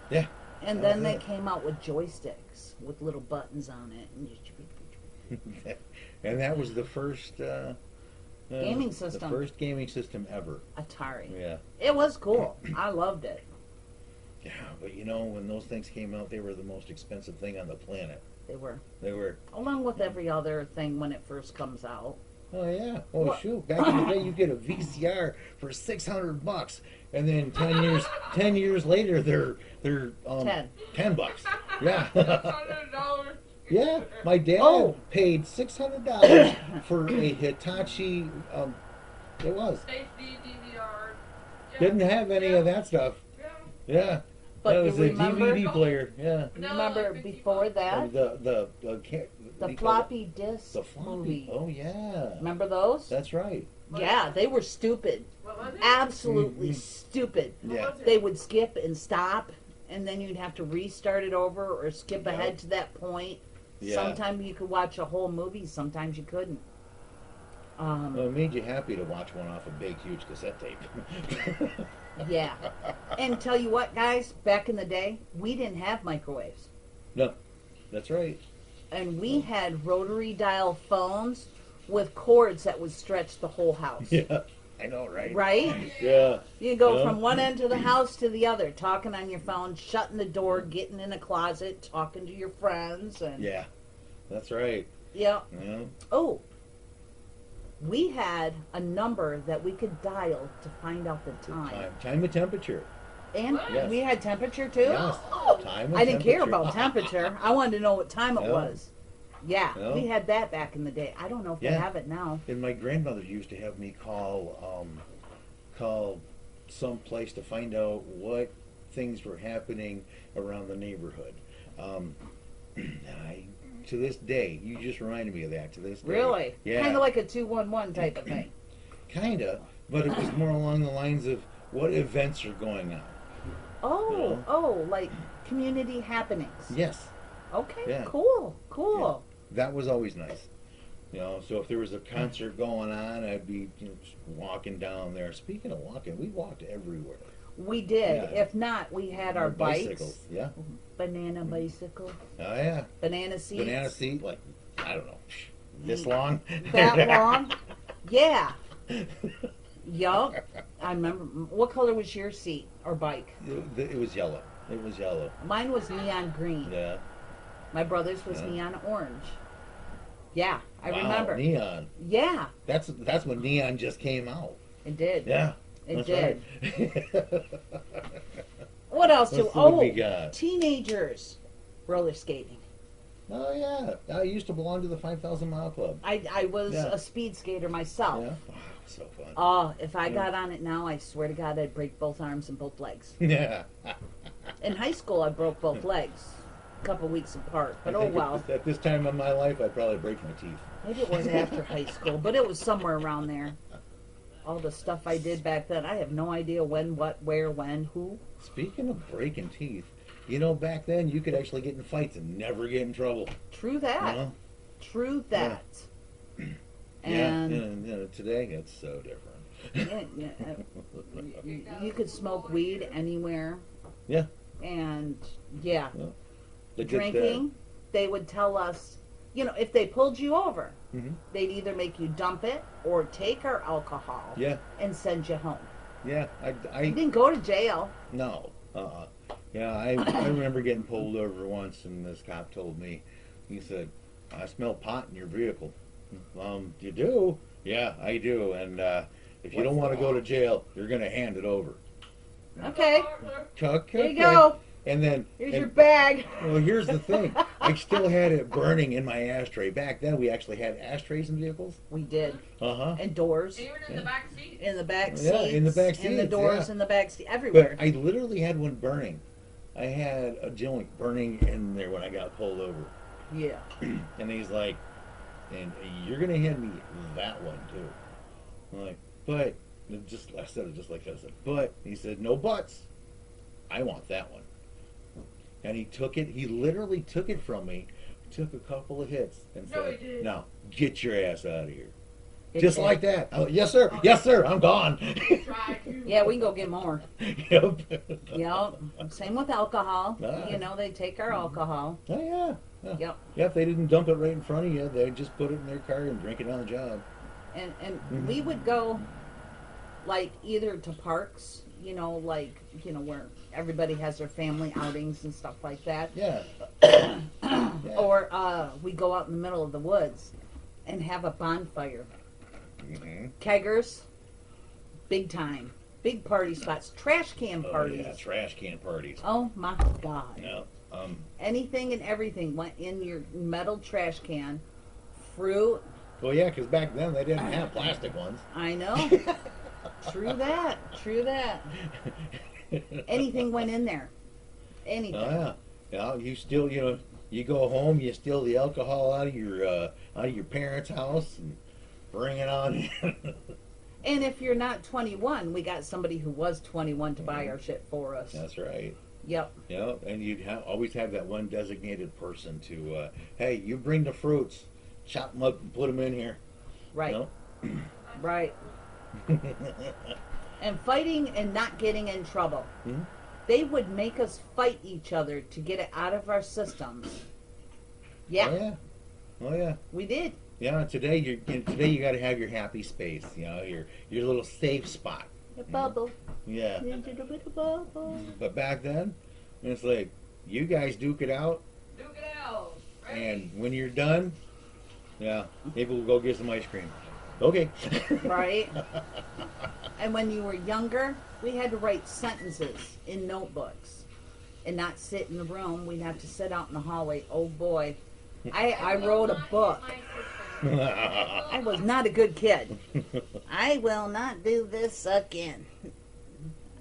Speaker 2: Yeah.
Speaker 1: And
Speaker 2: That
Speaker 1: then
Speaker 2: was
Speaker 1: they
Speaker 2: it.
Speaker 1: came out with joysticks with little buttons on it. And
Speaker 2: And that was the first
Speaker 1: Gaming system.
Speaker 2: The first gaming system ever.
Speaker 1: Atari.
Speaker 2: Yeah.
Speaker 1: It was cool. I loved it.
Speaker 2: Yeah, but you know, when those things came out, they were the most expensive thing on the planet.
Speaker 1: They were.
Speaker 2: They were.
Speaker 1: Along with every other thing when it first comes out.
Speaker 2: Oh yeah. Oh
Speaker 1: What?
Speaker 2: shoot! Back in the day, you get a VCR for $600, and then 10 years later, they're $10. Yeah.
Speaker 3: $600.
Speaker 2: Yeah. My dad
Speaker 1: Oh.
Speaker 2: paid $600 for a Hitachi. It was
Speaker 3: HD DVR. Yeah.
Speaker 2: didn't have any of that stuff.
Speaker 3: Yeah.
Speaker 2: Yeah.
Speaker 1: But
Speaker 2: that
Speaker 1: you
Speaker 2: was a
Speaker 1: remember-
Speaker 2: DVD player. Yeah.
Speaker 1: You
Speaker 3: No,
Speaker 1: remember
Speaker 3: like
Speaker 1: before
Speaker 3: 55.
Speaker 1: that?
Speaker 2: The
Speaker 1: The floppy disk
Speaker 2: The floppy.
Speaker 1: movie.
Speaker 2: Oh yeah.
Speaker 1: Remember those?
Speaker 2: That's right.
Speaker 1: Yeah, they were stupid.
Speaker 3: What was it?
Speaker 1: Absolutely
Speaker 2: Mhm.
Speaker 1: stupid.
Speaker 3: What
Speaker 2: Yeah.
Speaker 3: was it?
Speaker 1: They would skip and stop, and then you'd have to restart it over or skip
Speaker 2: Yeah.
Speaker 1: ahead to that point.
Speaker 2: Yeah.
Speaker 1: Sometimes you could watch a whole movie, sometimes you couldn't.
Speaker 2: Well, it made you happy to watch one off a big, huge cassette tape.
Speaker 1: Yeah. And tell you what, guys, back in the day, we didn't have microwaves.
Speaker 2: No, that's right.
Speaker 1: And we had rotary dial phones with cords that would stretch the whole house.
Speaker 2: Yeah, I know, right?
Speaker 1: Right?
Speaker 2: Yeah.
Speaker 1: You go
Speaker 2: Yeah.
Speaker 1: from one end of the house to the other, talking on your phone, shutting the door, getting in a closet, talking to your friends, and
Speaker 2: Yeah, that's right.
Speaker 1: yeah.
Speaker 2: Yeah.
Speaker 1: Oh, we had a number that we could dial to find out the time,
Speaker 2: Time and temperature.
Speaker 1: and
Speaker 2: Yes.
Speaker 1: we had temperature too.
Speaker 2: Yes.
Speaker 1: Oh,
Speaker 2: Time and
Speaker 1: I didn't care
Speaker 2: temperature.
Speaker 1: about temperature. I wanted to know what time it
Speaker 2: Yeah.
Speaker 1: was. Yeah,
Speaker 2: Yeah.
Speaker 1: we had that back in the day. I don't know if they
Speaker 2: Yeah.
Speaker 1: have it now.
Speaker 2: And my grandmother used to have me call some place to find out what things were happening around the neighborhood. To this day, you just reminded me of that. To this day,
Speaker 1: Really?
Speaker 2: Yeah.
Speaker 1: Kind of like a 211 type of thing.
Speaker 2: Kinda, but it was more along the lines of what events are going on.
Speaker 1: Oh,
Speaker 2: Yeah.
Speaker 1: oh, like community happenings.
Speaker 2: Yes,
Speaker 1: Okay,
Speaker 2: Yeah.
Speaker 1: cool, cool.
Speaker 2: that was always nice. You know, so if there was a concert going on, I'd be just walking down there. Speaking of walking, we walked everywhere.
Speaker 1: We did.
Speaker 2: Yeah.
Speaker 1: If not, we had our
Speaker 2: bicycles.
Speaker 1: bikes.
Speaker 2: Yeah.
Speaker 1: Banana bicycle,
Speaker 2: Oh yeah.
Speaker 1: banana seats.
Speaker 2: Banana seat, like I don't know, this long.
Speaker 1: That long? Yeah. Yup. I remember. What color was your seat or bike?
Speaker 2: It was yellow. It was yellow.
Speaker 1: Mine was neon green.
Speaker 2: Yeah.
Speaker 1: My brother's was
Speaker 2: Yeah.
Speaker 1: neon orange. Yeah, I
Speaker 2: Wow,
Speaker 1: remember.
Speaker 2: neon.
Speaker 1: Yeah,
Speaker 2: That's when neon just came out.
Speaker 1: it did.
Speaker 2: Yeah.
Speaker 1: It
Speaker 2: that's
Speaker 1: did.
Speaker 2: Right.
Speaker 1: What else do?
Speaker 2: Let's see what
Speaker 1: Oh,
Speaker 2: we got.
Speaker 1: teenagers roller skating.
Speaker 2: Oh yeah, I used to belong to the 5,000 Mile Club.
Speaker 1: I was
Speaker 2: Yeah.
Speaker 1: a speed skater myself.
Speaker 2: Yeah. Wow, so fun.
Speaker 1: Oh, if I
Speaker 2: Yeah.
Speaker 1: got on it now, I swear to God, I'd break both arms and both legs.
Speaker 2: Yeah.
Speaker 1: In high school, I broke both legs, a couple weeks apart. But
Speaker 2: I
Speaker 1: oh
Speaker 2: think
Speaker 1: well.
Speaker 2: At this time in my life, I'd probably break my teeth.
Speaker 1: Maybe it was after high school, but it was somewhere around there. All the stuff I did back then, I have no idea when, what, where, when, who.
Speaker 2: Speaking of breaking teeth, you know, back then you could actually get in fights and never get in trouble.
Speaker 1: True
Speaker 2: You
Speaker 1: that.
Speaker 2: know?
Speaker 1: True that.
Speaker 2: Yeah,
Speaker 1: And
Speaker 2: and today it's so different.
Speaker 1: you could smoke weed anywhere.
Speaker 2: Yeah.
Speaker 1: And yeah,
Speaker 2: Well, they
Speaker 1: drinking, they would tell us, if they pulled you over,
Speaker 2: hmm
Speaker 1: they'd either make you dump it or take our alcohol
Speaker 2: Yeah,
Speaker 1: and send you home.
Speaker 2: yeah.
Speaker 1: You didn't go to jail.
Speaker 2: No. Yeah, I remember getting pulled over once, and this cop told me, he said, "I smell pot in your vehicle." You do? Yeah, I do. And if you don't want to go to jail, you're going to hand it over.
Speaker 1: Okay,
Speaker 2: Okay.
Speaker 1: here you go.
Speaker 2: And then,
Speaker 1: Here's your bag.
Speaker 2: well, here's the thing. I still had it burning in my ashtray. Back then, we actually had ashtrays in vehicles.
Speaker 1: We did.
Speaker 2: Uh-huh.
Speaker 1: And doors.
Speaker 3: Even in the back seat.
Speaker 1: In the back seats.
Speaker 2: Yeah, in the back
Speaker 1: In the
Speaker 2: seats,
Speaker 1: doors,
Speaker 2: yeah.
Speaker 1: in the back seat, everywhere.
Speaker 2: But I literally had one burning. I had a joint burning in there when I got pulled over.
Speaker 1: Yeah.
Speaker 2: And he's like, and you're going to hand me that one, too. I'm like, but, I said it just like that. I said, but, he said, no buts. I want that one. And he took it, he literally took it from me, took a couple of hits, and
Speaker 3: No,
Speaker 2: said,
Speaker 3: he didn't.
Speaker 2: "Now, get your ass out of here."
Speaker 1: It
Speaker 2: Just
Speaker 1: did.
Speaker 2: like that. I went, yes, sir, I'm gone.
Speaker 3: Tried you.
Speaker 1: Yeah, we can go get more.
Speaker 2: Yep.
Speaker 1: Yep. Same with alcohol.
Speaker 2: Ah.
Speaker 1: They take our alcohol.
Speaker 2: Oh, yeah. Yeah.
Speaker 1: Yep.
Speaker 2: Yeah, if they didn't dump it right in front of you, they'd just put it in their car and drink it on the job.
Speaker 1: And
Speaker 2: Mm-hmm.
Speaker 1: we would go, like, either to parks, where everybody has their family outings and stuff like that.
Speaker 2: Yeah. Yeah.
Speaker 1: Or we go out in the middle of the woods and have a bonfire.
Speaker 2: Mhm.
Speaker 1: Keggers, big time. Big party spots. Trash can
Speaker 2: Oh,
Speaker 1: parties.
Speaker 2: yeah, trash can parties.
Speaker 1: Oh, my God.
Speaker 2: Yeah.
Speaker 1: Anything and everything went in your metal trash can. Fruit.
Speaker 2: Well, yeah, because back then they didn't have plastic ones.
Speaker 1: I know. True that. True that. Anything went in there. Anything.
Speaker 2: Oh, yeah. Yeah, you still, you go home, you steal the alcohol out of your parents' house and bring it on in.
Speaker 1: And if you're not 21, we got somebody who was 21 to buy our shit for us.
Speaker 2: That's right.
Speaker 1: Yep.
Speaker 2: And you'd always have that one designated person to, hey, you bring the fruits, chop them up and put them in here.
Speaker 1: Right.
Speaker 2: You know?
Speaker 1: Right. And fighting and not getting in trouble.
Speaker 2: Hmm?
Speaker 1: They would make us fight each other to get it out of our systems. Yeah,
Speaker 2: Oh, yeah. Oh, yeah.
Speaker 1: we did.
Speaker 2: Yeah, today you got to have your happy space, your little safe spot.
Speaker 1: A bubble.
Speaker 2: Yeah.
Speaker 1: Into the little bubble.
Speaker 2: But back then, it's like, you guys duke it out,
Speaker 3: Duke it out. Right?
Speaker 2: and when you're done, yeah, maybe we'll go get some ice cream. Okay.
Speaker 1: Right? And when you were younger, we had to write sentences in notebooks and not sit in the room. We'd have to sit out in the hallway. Oh boy. I wrote a book. I was not a good kid. I will not do this again.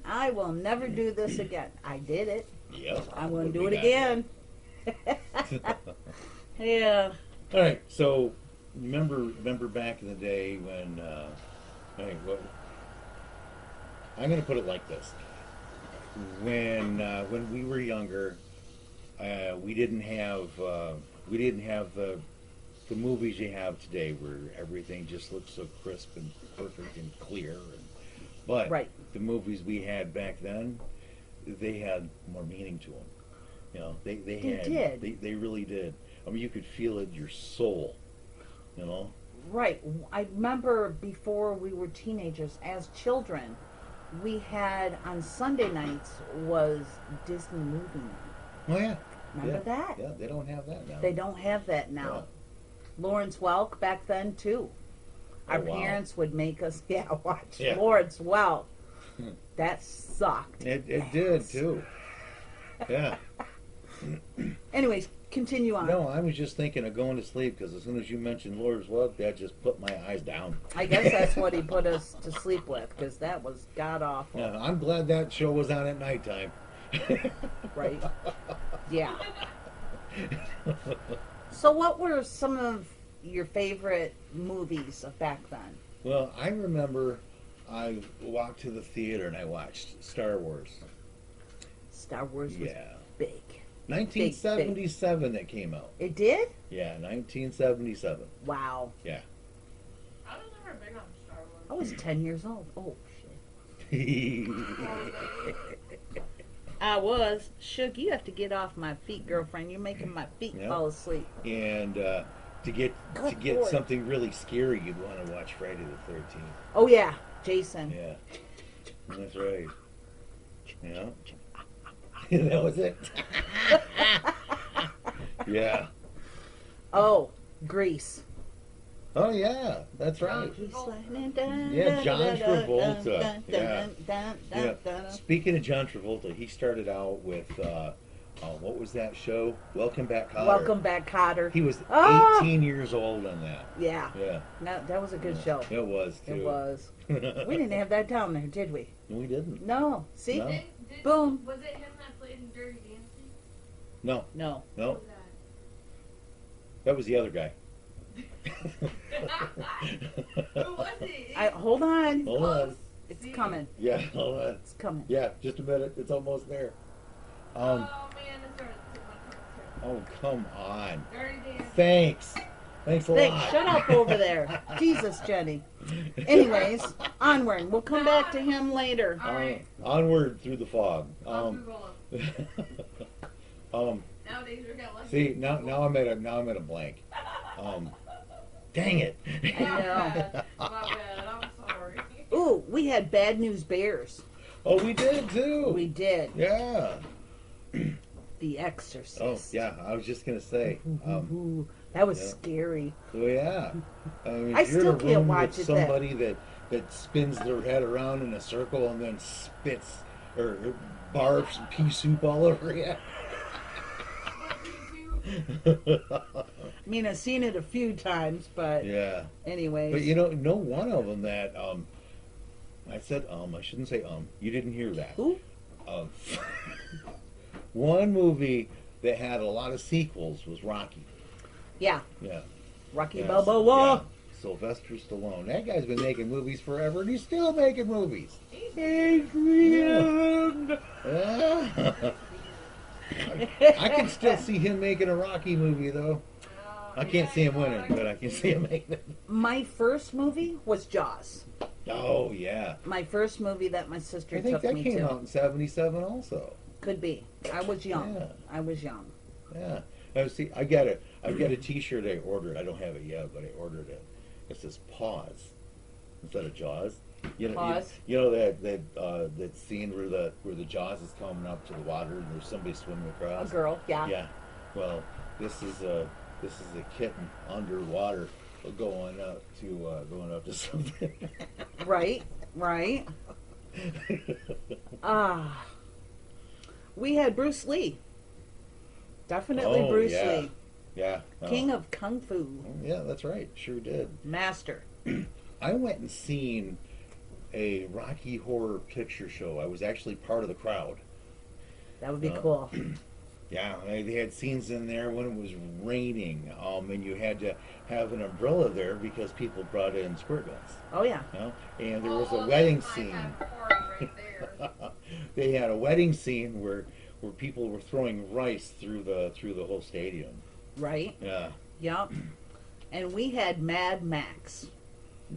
Speaker 1: I will never do this again. I did it.
Speaker 2: Yep.
Speaker 1: I'm going to do
Speaker 2: We
Speaker 1: it
Speaker 2: got
Speaker 1: again. Yeah.
Speaker 2: All right. So remember back in the day when I'm going to put it like this. When we were younger, we didn't have the movies you have today, where everything just looks so crisp and perfect and clear. But
Speaker 1: Right.
Speaker 2: the movies we had back then, they had more meaning to them. They
Speaker 1: did.
Speaker 2: They really did. I mean, you could feel it in your soul.
Speaker 1: Right. I remember before we were teenagers, as children, we had on Sunday nights was Disney movie night.
Speaker 2: Oh yeah.
Speaker 1: Remember that?
Speaker 2: Yeah, they don't have that now.
Speaker 1: They don't have that now. Lawrence Welk back then too. Our
Speaker 2: wow.
Speaker 1: parents would make us watch
Speaker 2: Yeah.
Speaker 1: Lawrence Welk. That sucked.
Speaker 2: It did too. Yeah.
Speaker 1: Anyways, continue on.
Speaker 2: No, I was just thinking of going to sleep because as soon as you mentioned Lord's Welk, that just put my eyes down.
Speaker 1: I guess that's what he put us to sleep with, because that was god awful.
Speaker 2: Yeah, I'm glad that show was on at nighttime.
Speaker 1: Right? Yeah. So what were some of your favorite movies of back then?
Speaker 2: Well, I remember I walked to the theater and I watched Star Wars.
Speaker 1: Star Wars was
Speaker 2: Yeah.
Speaker 1: big.
Speaker 2: 1977 that came out.
Speaker 1: It did?
Speaker 2: Yeah, 1977.
Speaker 1: Wow.
Speaker 2: Yeah.
Speaker 3: I was never big on Star
Speaker 1: I
Speaker 3: Wars.
Speaker 1: was 10 years old. Oh, shit.
Speaker 2: Yeah.
Speaker 1: I was. Shook, you have to get off my feet, girlfriend. You're making my feet
Speaker 2: Yeah.
Speaker 1: fall asleep.
Speaker 2: And to get
Speaker 1: Good Lord.
Speaker 2: something really scary, you'd want to watch Friday the 13th.
Speaker 1: Oh, yeah. Jason.
Speaker 2: Yeah. That's right. Yeah. That was it. Yeah.
Speaker 1: Oh, Grease.
Speaker 2: Oh yeah, that's right.
Speaker 1: Yeah,
Speaker 2: John Travolta. Yeah. Speaking of John Travolta, he started out with what was that show? Welcome Back, Kotter.
Speaker 1: Welcome Back, Kotter.
Speaker 2: He was
Speaker 1: Ah!
Speaker 2: 18 years old on that.
Speaker 1: Yeah.
Speaker 2: Yeah.
Speaker 1: No, that was a good show.
Speaker 2: It was too.
Speaker 1: It was. We didn't have that down there, did we?
Speaker 2: We didn't.
Speaker 1: No. See?
Speaker 2: No.
Speaker 1: Boom.
Speaker 3: Was it him that played in Dirty Dancing?
Speaker 2: No.
Speaker 1: No.
Speaker 2: No.
Speaker 3: Who was
Speaker 2: That was the other guy.
Speaker 3: that? Who was he?
Speaker 1: Hold on.
Speaker 2: Hold on.
Speaker 1: It's
Speaker 3: See?
Speaker 1: coming.
Speaker 2: Yeah. Hold on.
Speaker 1: It's coming.
Speaker 2: Yeah. Just a minute. It's almost there.
Speaker 3: Oh man, this started to my heart.
Speaker 2: Oh come on.
Speaker 3: Dirty Dancing.
Speaker 2: Thanks. Thanks a
Speaker 1: Thanks.
Speaker 2: lot.
Speaker 1: Shut up over there. Jesus, Jenny. Anyways, onward. We'll come back to him later.
Speaker 3: All right.
Speaker 2: Onward through the fog.
Speaker 3: I'll Google him. Nowadays we're got like.
Speaker 2: See now I'm at a blank. Dang it.
Speaker 1: I know.
Speaker 3: My bad. I'm sorry.
Speaker 1: Ooh, we had Bad News Bears.
Speaker 2: Oh, we did too.
Speaker 1: We did.
Speaker 2: Yeah.
Speaker 1: The Exorcist.
Speaker 2: Oh yeah. I was just gonna say.
Speaker 1: Ooh, that was
Speaker 2: yeah.
Speaker 1: scary.
Speaker 2: Oh yeah. I mean,
Speaker 1: I
Speaker 2: if you're
Speaker 1: still
Speaker 2: in a
Speaker 1: can't
Speaker 2: room
Speaker 1: watch
Speaker 2: with
Speaker 1: it
Speaker 2: somebody that spins their head around in a circle and then spits or barfs pea soup all over you.
Speaker 1: I mean, I've seen it a few times, but
Speaker 2: Yeah.
Speaker 1: anyways.
Speaker 2: But you know one of them that I said I shouldn't say you didn't hear that.
Speaker 1: Who?
Speaker 2: One movie that had a lot of sequels was Rocky.
Speaker 1: Yeah.
Speaker 2: Yeah.
Speaker 1: Rocky
Speaker 2: Yes.
Speaker 1: Balboa.
Speaker 2: Yeah. Sylvester Stallone. That guy's been making movies forever and he's still making movies.
Speaker 1: Adrian.
Speaker 2: Yeah. I can still see him making a Rocky movie though. I can't see him winning, but I can see him making it.
Speaker 1: My first movie was Jaws.
Speaker 2: Oh yeah.
Speaker 1: My first movie that my sister
Speaker 2: I think
Speaker 1: took
Speaker 2: that
Speaker 1: me
Speaker 2: came
Speaker 1: to.
Speaker 2: out in '77 also.
Speaker 1: Could be. I was young.
Speaker 2: Yeah.
Speaker 1: I was young.
Speaker 2: Yeah. Now, see, I've got a T-shirt I ordered. I don't have it yet, but I ordered it. It says "Pause" instead of Jaws. You know,
Speaker 1: Pause.
Speaker 2: You know that scene where the Jaws is coming up to the water and there's somebody swimming
Speaker 1: A
Speaker 2: across.
Speaker 1: girl. Yeah.
Speaker 2: Yeah. Well, this is a kitten underwater going up to something.
Speaker 1: Right. Right. Ah. We had Bruce Lee. Definitely
Speaker 2: Oh,
Speaker 1: Bruce
Speaker 2: yeah.
Speaker 1: Lee.
Speaker 2: Yeah.
Speaker 1: King of Kung Fu.
Speaker 2: Yeah, that's right. Sure did.
Speaker 1: Master.
Speaker 2: I went and seen a Rocky Horror Picture Show. I was actually part of the crowd.
Speaker 1: That would be cool.
Speaker 2: Yeah, they had scenes in there when it was raining, and you had to have an umbrella there because people brought in squirt guns.
Speaker 1: Oh, yeah.
Speaker 2: You know? And there was a wedding scene.
Speaker 3: Right there.
Speaker 2: They had a wedding scene where people were throwing rice through the whole stadium.
Speaker 1: Right.
Speaker 2: Yeah.
Speaker 1: Yep. And we had Mad Max.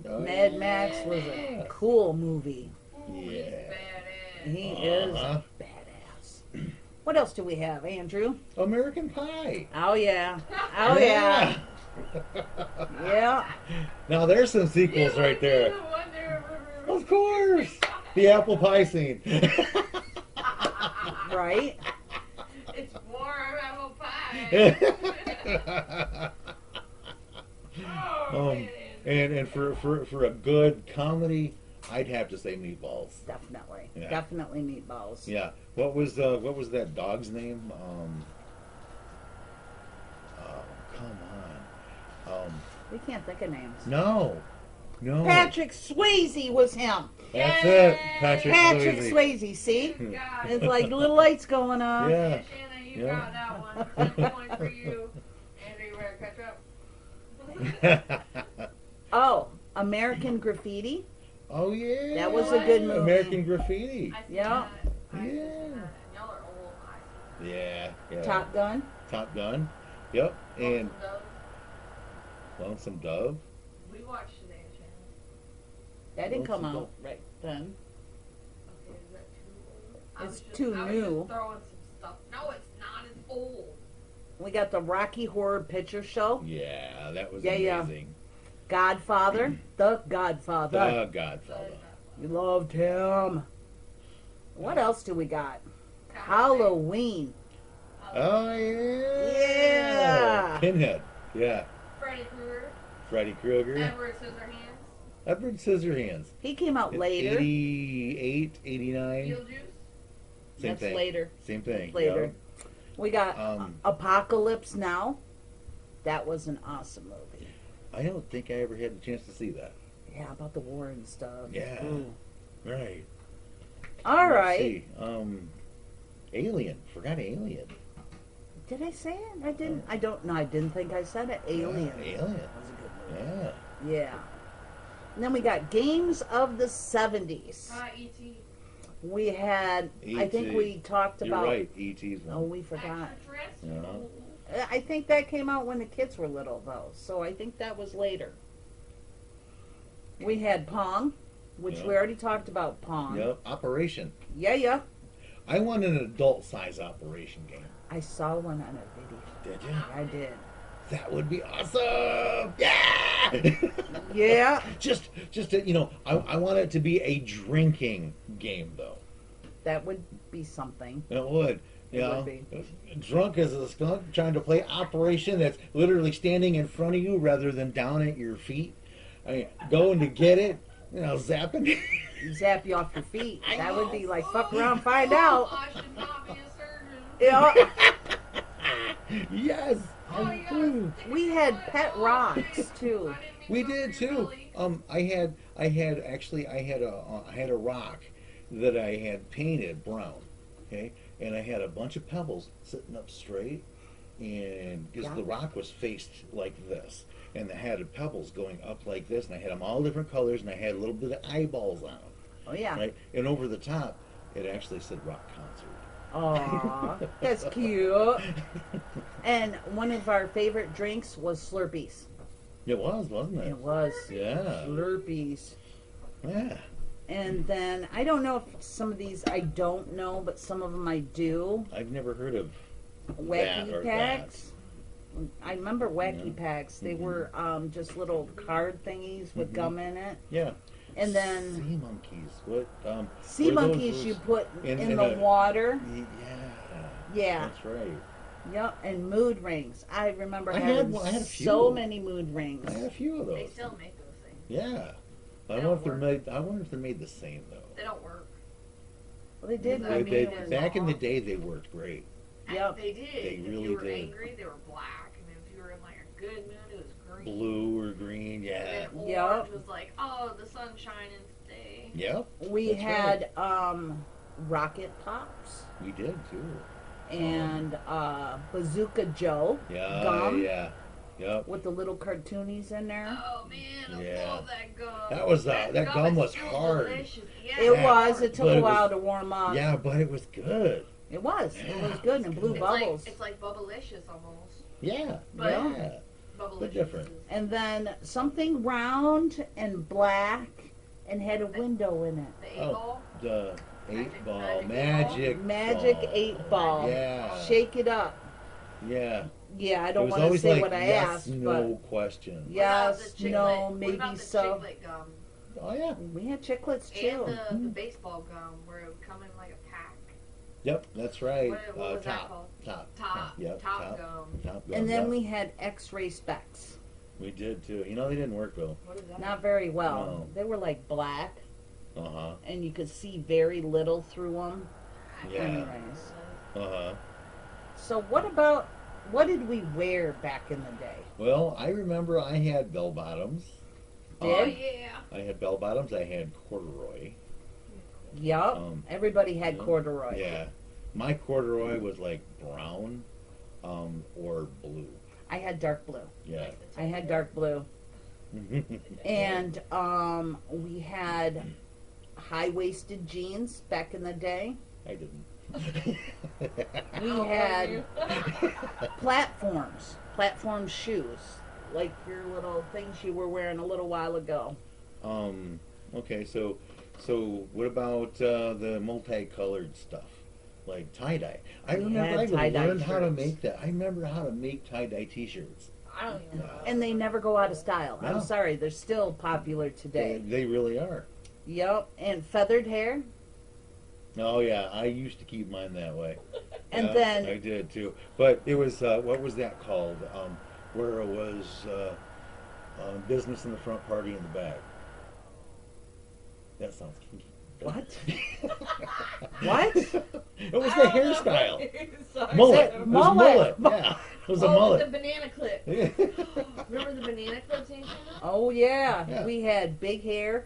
Speaker 2: Oh,
Speaker 1: Mad Max was a
Speaker 2: yeah.
Speaker 1: cool movie.
Speaker 3: He's
Speaker 2: Yeah.
Speaker 3: badass.
Speaker 1: He is
Speaker 2: Uh-huh.
Speaker 1: badass. What else do we have, Andrew?
Speaker 2: American Pie.
Speaker 1: Oh, yeah. Oh, yeah. Yeah.
Speaker 2: Now there's some sequels
Speaker 3: You
Speaker 2: right there.
Speaker 3: the one there.
Speaker 2: Of course. The apple pie scene.
Speaker 1: Right?
Speaker 3: It's warm apple pie. Oh, man.
Speaker 2: and for a good comedy, I'd have to say Meatballs.
Speaker 1: Definitely.
Speaker 2: Yeah.
Speaker 1: Definitely meatballs.
Speaker 2: Yeah. What was that dog's name? Oh, come on.
Speaker 1: We can't think of names.
Speaker 2: No.
Speaker 1: Patrick Swayze was him.
Speaker 2: That's
Speaker 3: Yay!
Speaker 2: it. Patrick
Speaker 1: Swayze, see?
Speaker 3: God.
Speaker 1: It's like little lights going on.
Speaker 2: Yeah.
Speaker 3: Shanna, you
Speaker 2: Yeah.
Speaker 3: got that one. 10 point for you. Andrew, you better catch up.
Speaker 1: Oh, American Graffiti.
Speaker 2: Oh yeah.
Speaker 1: That was a good movie.
Speaker 2: American Graffiti.
Speaker 3: I see
Speaker 1: Yeah.
Speaker 3: that. I see
Speaker 2: Yeah.
Speaker 3: that. Y'all are old.
Speaker 2: Yeah, yeah.
Speaker 1: Top Gun.
Speaker 2: Top Gun. Yep. And
Speaker 3: Lonesome Dove.
Speaker 2: Lonesome Dove.
Speaker 3: We watched today, Channel.
Speaker 1: That didn't come
Speaker 2: Lonesome
Speaker 1: out right then.
Speaker 3: Okay, is that too old?
Speaker 1: It's too
Speaker 3: I was
Speaker 1: new.
Speaker 3: just throwing some stuff. No, it's not. It's old.
Speaker 1: We got the Rocky Horror Picture Show.
Speaker 2: Yeah, that was
Speaker 1: Yeah.
Speaker 2: amazing.
Speaker 1: Godfather. The Godfather.
Speaker 2: The Godfather.
Speaker 1: You loved him. What else do we got? Halloween.
Speaker 2: Oh yeah.
Speaker 1: Yeah.
Speaker 2: Pinhead. Yeah.
Speaker 3: Freddy Krueger.
Speaker 2: Freddy Krueger.
Speaker 3: Edward Scissorhands.
Speaker 2: Edward Scissorhands.
Speaker 1: He came out later.
Speaker 2: 88, 89.
Speaker 3: Beetlejuice.
Speaker 2: Same
Speaker 1: That's
Speaker 2: thing.
Speaker 1: later.
Speaker 2: Same thing.
Speaker 1: Later.
Speaker 2: Yep.
Speaker 1: We got
Speaker 2: Um,
Speaker 1: Apocalypse Now. That was an awesome movie.
Speaker 2: I don't think I ever had the chance to see that.
Speaker 1: Yeah, about the war and stuff.
Speaker 2: Yeah.
Speaker 1: Ooh.
Speaker 2: Right.
Speaker 1: All
Speaker 2: Let's
Speaker 1: right.
Speaker 2: see. Alien. Forgot Alien.
Speaker 1: Did I say it? I didn't. I don't know. I didn't think I said it. Alien.
Speaker 2: Yeah, Alien.
Speaker 1: That was a good movie.
Speaker 2: Yeah.
Speaker 1: Yeah. And then we got Games of the 70s.
Speaker 3: E.T.
Speaker 1: We had, I think
Speaker 2: E.T..
Speaker 1: we talked
Speaker 2: You're
Speaker 1: about,
Speaker 2: right. E.T.'s one.
Speaker 1: oh, we forgot.
Speaker 3: Extraterrestrial.
Speaker 1: I think that came out when the kids were little, though. So I think that was later. We had Pong, which we
Speaker 2: Yeah.
Speaker 1: already talked about Pong.
Speaker 2: Yep. Operation.
Speaker 1: Yeah.
Speaker 2: I want an adult size Operation game.
Speaker 1: I saw one on a video.
Speaker 2: Did you?
Speaker 1: I did.
Speaker 2: That would be awesome. Yeah.
Speaker 1: Yeah.
Speaker 2: just I want it to be a drinking game though.
Speaker 1: That would be something.
Speaker 2: It would. You
Speaker 1: It would
Speaker 2: know,
Speaker 1: be.
Speaker 2: drunk as a skunk trying to play Operation that's literally standing in front of you rather than down at your feet. I mean, going to get it, zapping.
Speaker 1: Zap you off your feet.
Speaker 2: I
Speaker 1: That would be
Speaker 2: know.
Speaker 1: like, fuck around, find out.
Speaker 3: I should not be a surgeon.
Speaker 1: Yeah.
Speaker 2: Yes.
Speaker 3: Oh, you gotta stick
Speaker 1: We
Speaker 3: it
Speaker 1: had
Speaker 3: in my
Speaker 1: pet
Speaker 3: eye.
Speaker 1: rocks
Speaker 3: I didn't
Speaker 1: too.
Speaker 3: mean
Speaker 2: We
Speaker 3: to
Speaker 2: did
Speaker 3: hurt your
Speaker 2: too.
Speaker 3: belly.
Speaker 2: I had a rock that I had painted brown, okay, and I had a bunch of pebbles sitting up straight, and because
Speaker 1: Yeah.
Speaker 2: the rock was faced like this, and I had pebbles going up like this, and I had them all different colors, and I had a little bit of eyeballs on them,
Speaker 1: Oh, yeah.
Speaker 2: right, and over the top, it actually said rock concert.
Speaker 1: Aw, that's cute. And one of our favorite drinks was Slurpees.
Speaker 2: It was, wasn't it?
Speaker 1: It was
Speaker 2: Yeah,
Speaker 1: Slurpees.
Speaker 2: yeah.
Speaker 1: And then I don't know if some of these I don't know, but some of them I do.
Speaker 2: I've never heard of
Speaker 1: Wacky
Speaker 2: or
Speaker 1: packs. I remember wacky
Speaker 2: Yeah.
Speaker 1: packs. They
Speaker 2: Mhm.
Speaker 1: were just little card thingies with
Speaker 2: Mhm.
Speaker 1: gum in it.
Speaker 2: Yeah.
Speaker 1: And then
Speaker 2: sea monkeys. What?
Speaker 1: sea
Speaker 2: were those
Speaker 1: monkeys you put
Speaker 2: in
Speaker 1: in
Speaker 2: a-
Speaker 1: the water.
Speaker 2: Yeah.
Speaker 1: Yeah.
Speaker 2: That's right.
Speaker 1: Yep. And mood rings. I remember
Speaker 2: I had
Speaker 1: having
Speaker 2: one- I had a few.
Speaker 1: so many mood rings.
Speaker 2: I had a few of
Speaker 3: They
Speaker 2: those.
Speaker 3: still make those things.
Speaker 2: Yeah.
Speaker 3: They
Speaker 2: I
Speaker 3: don't
Speaker 2: wonder if they're
Speaker 3: work.
Speaker 2: made. I wonder if they're made the same though.
Speaker 3: They don't work.
Speaker 1: Well, they did
Speaker 3: They-
Speaker 1: when
Speaker 2: They,
Speaker 1: we were
Speaker 2: back in the day, they worked great.
Speaker 1: Yep.
Speaker 3: They did.
Speaker 2: They
Speaker 3: If
Speaker 2: really
Speaker 3: you were
Speaker 2: did.
Speaker 3: angry, they were black. And if you were in like a good mood, it was green.
Speaker 2: Blue or green. Yeah.
Speaker 3: And then
Speaker 1: Yep.
Speaker 3: orange was like, oh, the sun's shining today.
Speaker 2: Yep.
Speaker 1: We
Speaker 2: That's
Speaker 1: had Rocket Pops
Speaker 2: We did too.
Speaker 1: and Bazooka Joe
Speaker 2: Yeah.
Speaker 1: Gum?
Speaker 2: Yeah. Yep.
Speaker 1: with the little cartoonies in there.
Speaker 3: Oh man, I
Speaker 2: Yeah.
Speaker 3: love that gum.
Speaker 2: That was, that gum
Speaker 3: is
Speaker 2: was
Speaker 3: still
Speaker 2: hard.
Speaker 3: delicious. Yeah,
Speaker 1: It
Speaker 2: Yeah,
Speaker 1: was. It took
Speaker 2: but
Speaker 1: a
Speaker 2: it was-
Speaker 1: while to warm up.
Speaker 2: Yeah, but it was good.
Speaker 1: It was. It
Speaker 2: Yeah,
Speaker 1: was good and blue
Speaker 3: It's
Speaker 1: bubbles.
Speaker 3: like, it's like Bubblicious almost.
Speaker 2: Yeah.
Speaker 3: But-
Speaker 2: Yeah.
Speaker 3: Bubblicious
Speaker 2: different.
Speaker 3: is-
Speaker 1: And then something round and black and had a window in it.
Speaker 3: The 8
Speaker 2: Oh.
Speaker 3: ball.
Speaker 2: The
Speaker 3: Magic
Speaker 2: 8-ball.
Speaker 3: eight
Speaker 1: Magic
Speaker 2: ball.
Speaker 1: 8-ball.
Speaker 2: Yeah.
Speaker 1: Shake it up.
Speaker 2: Yeah.
Speaker 1: Yeah, I
Speaker 2: It
Speaker 1: don't
Speaker 2: was
Speaker 1: want to
Speaker 2: always
Speaker 1: say
Speaker 2: like
Speaker 1: what I
Speaker 2: yes,
Speaker 1: asked,
Speaker 2: no question.
Speaker 1: but
Speaker 3: What about
Speaker 1: yes,
Speaker 3: the
Speaker 1: no,
Speaker 3: chiclet-
Speaker 1: maybe
Speaker 3: what about the
Speaker 1: so.
Speaker 3: chiclet gum?
Speaker 2: Oh yeah.
Speaker 1: We had chiclets too.
Speaker 3: And the baseball gum where it would come in like a pack.
Speaker 2: Yep, that's right.
Speaker 3: What was that
Speaker 2: top,
Speaker 3: called?
Speaker 2: top,
Speaker 3: Top.
Speaker 2: Yep,
Speaker 3: Top gum.
Speaker 2: top gum.
Speaker 1: And then
Speaker 2: yep.
Speaker 1: we had X-ray specs.
Speaker 2: we did too. You know they didn't work though.
Speaker 3: What is that?
Speaker 1: Not very well.
Speaker 2: No.
Speaker 1: They were like black,
Speaker 2: Uh huh.
Speaker 1: and you could see very little through them.
Speaker 2: Yeah.
Speaker 1: Anyways,
Speaker 2: Uh huh.
Speaker 1: so what did we wear back in the day?
Speaker 2: Well, I remember I had bell bottoms.
Speaker 3: Oh
Speaker 1: Did?
Speaker 3: yeah.
Speaker 2: I had bell bottoms. I had corduroy.
Speaker 1: Yup. Everybody had
Speaker 2: yeah.
Speaker 1: corduroy.
Speaker 2: Yeah. My corduroy was like brown, or blue.
Speaker 1: I had dark blue.
Speaker 2: Yeah.
Speaker 3: Like the
Speaker 1: I had
Speaker 3: top.
Speaker 1: dark blue. And we had high-waisted jeans back in the day.
Speaker 2: I didn't.
Speaker 1: We
Speaker 3: How
Speaker 1: had
Speaker 3: are you?
Speaker 1: platform shoes, like your little things you were wearing a little while ago.
Speaker 2: Okay, so what about the multicolored stuff? Like tie-dye. I
Speaker 1: We
Speaker 2: remember
Speaker 1: had
Speaker 2: I
Speaker 1: tie-dye
Speaker 2: learned how to
Speaker 1: shirts.
Speaker 2: make that. I remember how to make tie-dye t-shirts.
Speaker 3: I don't even know.
Speaker 1: And they never go out of style.
Speaker 2: No.
Speaker 1: I'm sorry, they're still popular today.
Speaker 2: They really are.
Speaker 1: Yep, and feathered hair.
Speaker 2: Oh yeah, I used to keep mine that way.
Speaker 1: And
Speaker 2: Yeah,
Speaker 1: then
Speaker 2: I did too. But it was what was that called? Where it was business in the front, party in the back. That sounds kinky.
Speaker 1: what? What?
Speaker 2: It was
Speaker 3: I
Speaker 2: the
Speaker 3: don't know.
Speaker 2: hairstyle.
Speaker 3: Sorry.
Speaker 2: Mullet.
Speaker 1: It-
Speaker 2: It was
Speaker 1: mullet.
Speaker 2: mullet. Yeah, it was a
Speaker 3: Oh,
Speaker 2: mullet.
Speaker 3: with the banana clip. Remember the banana clips, Angela?
Speaker 1: Oh yeah.
Speaker 2: Yeah.
Speaker 1: We had big hair.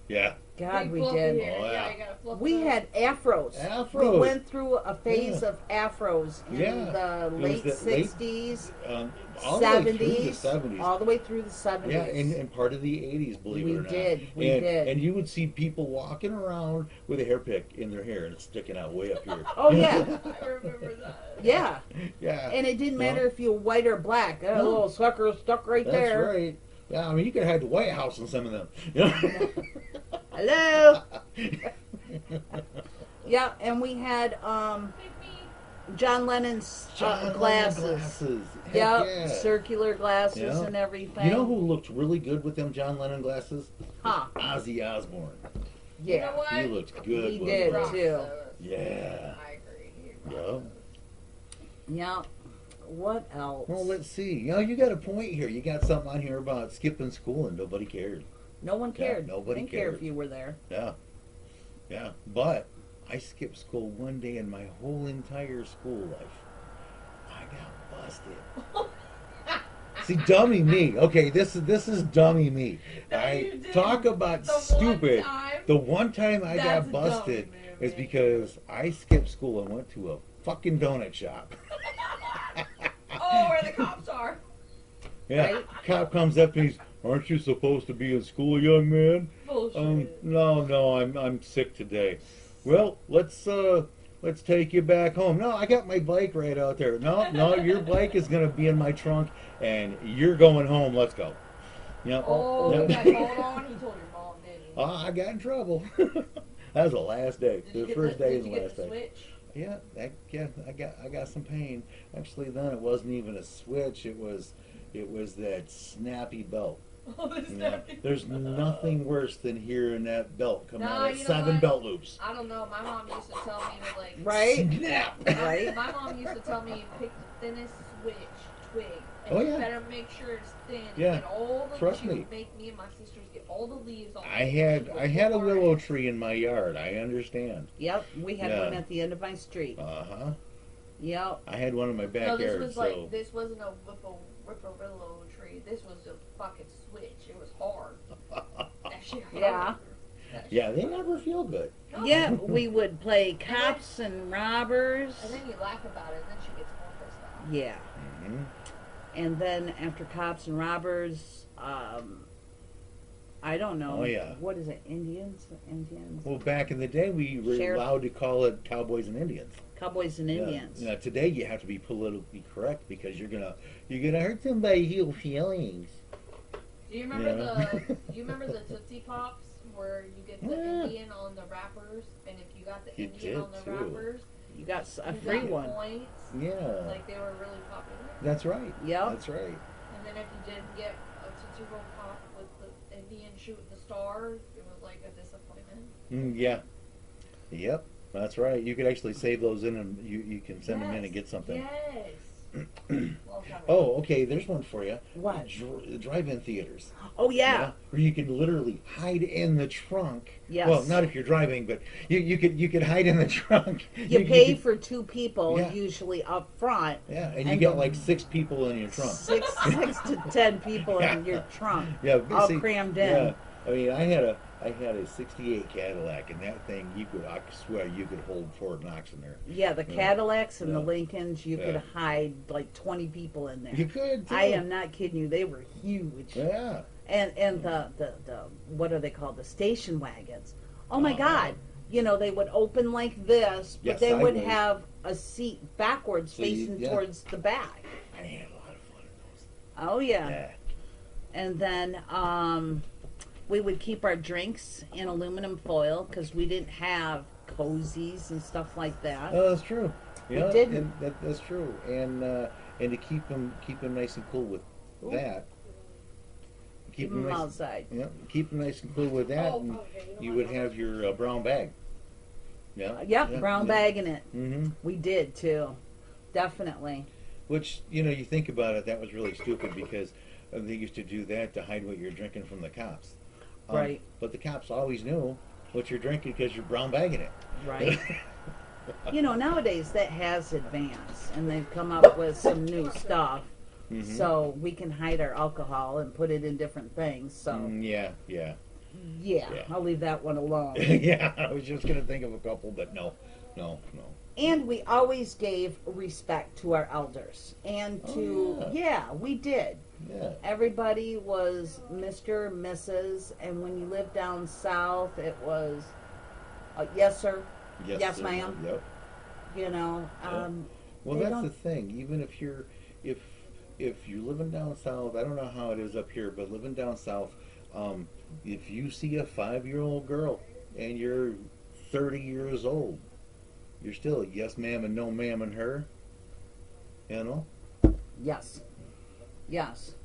Speaker 2: Yeah.
Speaker 1: God,
Speaker 3: Big
Speaker 1: we
Speaker 3: fluffy
Speaker 1: did.
Speaker 3: hair.
Speaker 2: Oh, yeah.
Speaker 3: Yeah, you gotta fluff
Speaker 1: We
Speaker 3: it up.
Speaker 1: had afros.
Speaker 2: Afros.
Speaker 1: We went through a phase
Speaker 2: Yeah.
Speaker 1: of afros in
Speaker 2: Yeah.
Speaker 1: the
Speaker 2: It was
Speaker 1: late
Speaker 2: the late-
Speaker 1: '60s,
Speaker 2: all the way through the
Speaker 1: '70s,
Speaker 2: 70s.
Speaker 1: all the way through the '70s.
Speaker 2: Yeah, and part of the 80s, believe
Speaker 1: We
Speaker 2: it or not.
Speaker 1: did, we
Speaker 2: and,
Speaker 1: did.
Speaker 2: And you would see people walking around with a hair pick in their hair and it's sticking out way up here.
Speaker 1: Oh yeah,
Speaker 3: I remember that.
Speaker 1: yeah.
Speaker 2: Yeah.
Speaker 1: And it didn't
Speaker 2: Yeah.
Speaker 1: matter if you were white or black. That
Speaker 2: No.
Speaker 1: little sucker stuck right
Speaker 2: That's
Speaker 1: there.
Speaker 2: right. Yeah, I mean, you could hide the White House in some of them. You know?
Speaker 1: Hello. Yeah, and we had John Lennon's
Speaker 2: John Lennon
Speaker 1: glasses.
Speaker 2: glasses. Heck
Speaker 1: Yep,
Speaker 2: yeah.
Speaker 1: circular glasses
Speaker 2: Yeah.
Speaker 1: and everything.
Speaker 2: You know who looked really good with them John Lennon glasses?
Speaker 1: Huh?
Speaker 2: Ozzy Osbourne.
Speaker 3: You know
Speaker 1: Yeah.
Speaker 3: what?
Speaker 2: He looked good.
Speaker 1: He
Speaker 2: with
Speaker 1: did,
Speaker 2: them.
Speaker 3: Rock
Speaker 1: too.
Speaker 3: those.
Speaker 2: Yeah.
Speaker 3: I agree.
Speaker 2: Yeah.
Speaker 1: Yeah. What else?
Speaker 2: Well, let's see. You know, you got a point here. You got something on here about skipping school and nobody cared.
Speaker 1: No one cared.
Speaker 2: nobody
Speaker 1: Didn't care
Speaker 2: cared.
Speaker 1: if you were there.
Speaker 2: Yeah. Yeah. But I skipped school one day in my whole entire school life. I got busted. See, dummy me. Okay, this is dummy me.
Speaker 3: No,
Speaker 2: I
Speaker 3: you didn't.
Speaker 2: talk about
Speaker 3: The one
Speaker 2: stupid.
Speaker 3: time?
Speaker 2: The one time I
Speaker 3: That's
Speaker 2: got busted
Speaker 3: dummy, man.
Speaker 2: is because I skipped school and went to a fucking donut shop.
Speaker 3: Oh, where the cops are.
Speaker 2: Yeah,
Speaker 1: Right?
Speaker 2: cop comes up and he's, "Aren't you supposed to be in school, young man?"
Speaker 3: Bullshit.
Speaker 2: No, I'm sick today. Well, let's take you back home. No, I got my bike right out there. No, your bike is gonna be in my trunk, and you're going home. Let's go. Yeah.
Speaker 3: Oh,
Speaker 2: yeah.
Speaker 3: you got told on? He told your mom, didn't he?
Speaker 2: I got in trouble. That was the last day.
Speaker 3: Did you
Speaker 2: The
Speaker 3: get
Speaker 2: first day
Speaker 3: did
Speaker 2: is
Speaker 3: you
Speaker 2: the
Speaker 3: get
Speaker 2: last
Speaker 3: the
Speaker 2: day.
Speaker 3: switch?
Speaker 2: Yeah, I got some pain. Actually, then it wasn't even a switch. It was that snappy belt.
Speaker 3: Oh, this
Speaker 2: You know, there's nothing worse than hearing that belt come
Speaker 3: No,
Speaker 2: out at
Speaker 3: you know
Speaker 2: 7
Speaker 3: what?
Speaker 2: belt loops.
Speaker 3: I don't know. My mom used to tell me to like.
Speaker 1: Right?
Speaker 2: Snap.
Speaker 1: Right?
Speaker 3: My mom used to tell me pick the thinnest twig, and
Speaker 2: Oh,
Speaker 3: you
Speaker 2: yeah.
Speaker 3: better make sure it's thin. And
Speaker 2: Yeah.
Speaker 3: get all the.
Speaker 2: Trust
Speaker 3: she
Speaker 2: me.
Speaker 3: would make me and my sisters get all the leaves on.
Speaker 2: I had a willow tree in my yard. I understand.
Speaker 1: Yep. We had
Speaker 2: Yeah.
Speaker 1: one at the end of my street.
Speaker 2: Uh-huh.
Speaker 1: Yep.
Speaker 2: I had one in my
Speaker 3: No,
Speaker 2: backyard.
Speaker 3: this was
Speaker 2: so
Speaker 3: like this wasn't a whippoorwill tree. This was a fucking switch. It was hard. That shit hurt.
Speaker 1: Yeah.
Speaker 3: That shit
Speaker 2: yeah, they
Speaker 3: hurt.
Speaker 2: never feel good.
Speaker 3: No.
Speaker 1: Yeah, we would play cops and robbers.
Speaker 3: And then you laugh about it, and then she gets more pissed off.
Speaker 1: Yeah.
Speaker 2: hmm
Speaker 1: And then after cops and robbers, I don't know.
Speaker 2: Oh, yeah.
Speaker 1: What is it? Indians?
Speaker 2: Well, back in the day, we were
Speaker 1: Sheriff.
Speaker 2: allowed to call it cowboys and Indians.
Speaker 1: Cowboys and Indians.
Speaker 2: Yeah. Today you have to be politically correct because you're gonna hurt somebody's feelings.
Speaker 3: Do you remember
Speaker 2: Yeah.
Speaker 3: you remember the Tootsie Pops where you get the
Speaker 2: Yeah.
Speaker 3: Indian on the wrappers, and if you got the
Speaker 2: You
Speaker 3: Indian on
Speaker 2: did,
Speaker 3: the
Speaker 2: too.
Speaker 3: wrappers,
Speaker 1: You got a
Speaker 3: you
Speaker 1: free
Speaker 3: got
Speaker 1: one.
Speaker 3: points.
Speaker 2: Yeah,
Speaker 3: Like they were really popular.
Speaker 2: that's right.
Speaker 1: Yep.
Speaker 2: That's right.
Speaker 3: And then if you didn't get a Tootsie Roll Pop with the Indian shooting the star, it was like a disappointment.
Speaker 2: Yeah. Yep. That's right. You could actually save those in, and you can send them in and
Speaker 3: Yes.
Speaker 2: get something.
Speaker 3: Yes. Well,
Speaker 2: Oh, okay. There's one for you.
Speaker 1: What?
Speaker 2: Drive-in theaters.
Speaker 1: Oh
Speaker 2: You
Speaker 1: yeah.
Speaker 2: know, where you can literally hide in the trunk.
Speaker 1: Yes.
Speaker 2: Well, not if you're driving, but you could hide in the trunk.
Speaker 1: You pay
Speaker 2: could-
Speaker 1: for 2 people
Speaker 2: Yeah.
Speaker 1: usually up front.
Speaker 2: Yeah, and you
Speaker 1: and
Speaker 2: get
Speaker 1: the-
Speaker 2: like 6 people in your trunk.
Speaker 1: Six to 10 people in your trunk.
Speaker 2: Yeah,
Speaker 1: all
Speaker 2: see,
Speaker 1: crammed in.
Speaker 2: Yeah, I mean, I had a '68 Cadillac, and that thing I swear you could hold Fort Knox in there.
Speaker 1: Yeah, the
Speaker 2: Yeah.
Speaker 1: Cadillacs and the
Speaker 2: Yeah.
Speaker 1: Lincolns, you could
Speaker 2: Yeah.
Speaker 1: hide like 20 people in there.
Speaker 2: You could. Too.
Speaker 1: I am not kidding you. They were huge.
Speaker 2: Yeah.
Speaker 1: And the what are they called? The station wagons. Oh my
Speaker 2: Uh-huh.
Speaker 1: God!
Speaker 2: Yeah.
Speaker 1: they would open like this, but
Speaker 2: Yeah,
Speaker 1: they would
Speaker 2: sideways.
Speaker 1: have a seat backwards
Speaker 2: So you-
Speaker 1: facing
Speaker 2: yeah.
Speaker 1: towards the back.
Speaker 2: I had a lot of fun
Speaker 1: Oh
Speaker 2: in
Speaker 1: yeah.
Speaker 2: those. Yeah.
Speaker 1: And then we would keep our drinks in aluminum foil because we didn't have cozies and stuff like that.
Speaker 2: Oh, that's true.
Speaker 1: We
Speaker 2: Yeah,
Speaker 1: didn't.
Speaker 2: and that's true. And to keep them nice and cool with
Speaker 1: Ooh.
Speaker 2: that.
Speaker 1: Keep
Speaker 2: them
Speaker 1: them
Speaker 2: nice.
Speaker 1: outside.
Speaker 2: Yeah, keep them nice and cool with that,
Speaker 3: Oh,
Speaker 2: and
Speaker 3: okay,
Speaker 2: you would have your brown bag. Yeah.
Speaker 1: Yep, brown bag in it.
Speaker 2: Mm-hmm.
Speaker 1: We did too. Definitely.
Speaker 2: Which you think about it, that was really stupid because they used to do that to hide what you're drinking from the cops.
Speaker 1: Right.
Speaker 2: But the cops always knew what you're drinking because you're brown bagging it.
Speaker 1: Right. Nowadays that has advanced and they've come up with some new stuff.
Speaker 2: Mhm.
Speaker 1: So we can hide our alcohol and put it in different things. So
Speaker 2: Yeah.
Speaker 1: yeah,
Speaker 2: Yeah.
Speaker 1: I'll leave that one alone.
Speaker 2: Yeah, I was just gonna think of a couple, but no.
Speaker 1: And we always gave respect to our elders and to
Speaker 2: Oh,
Speaker 1: yeah, we did.
Speaker 2: Yeah.
Speaker 1: Everybody was Mr., Mrs., and when you lived down south, it was yes, sir. Yes,
Speaker 2: sir.
Speaker 1: ma'am.
Speaker 2: Yep. Well,
Speaker 1: They
Speaker 2: that's
Speaker 1: don't-
Speaker 2: the thing. Even if you're living down south, I don't know how it is up here, but living down south, if you see a 5-year-old girl and you're 30 years old, you're still a yes ma'am and no ma'am and her.
Speaker 1: Yes.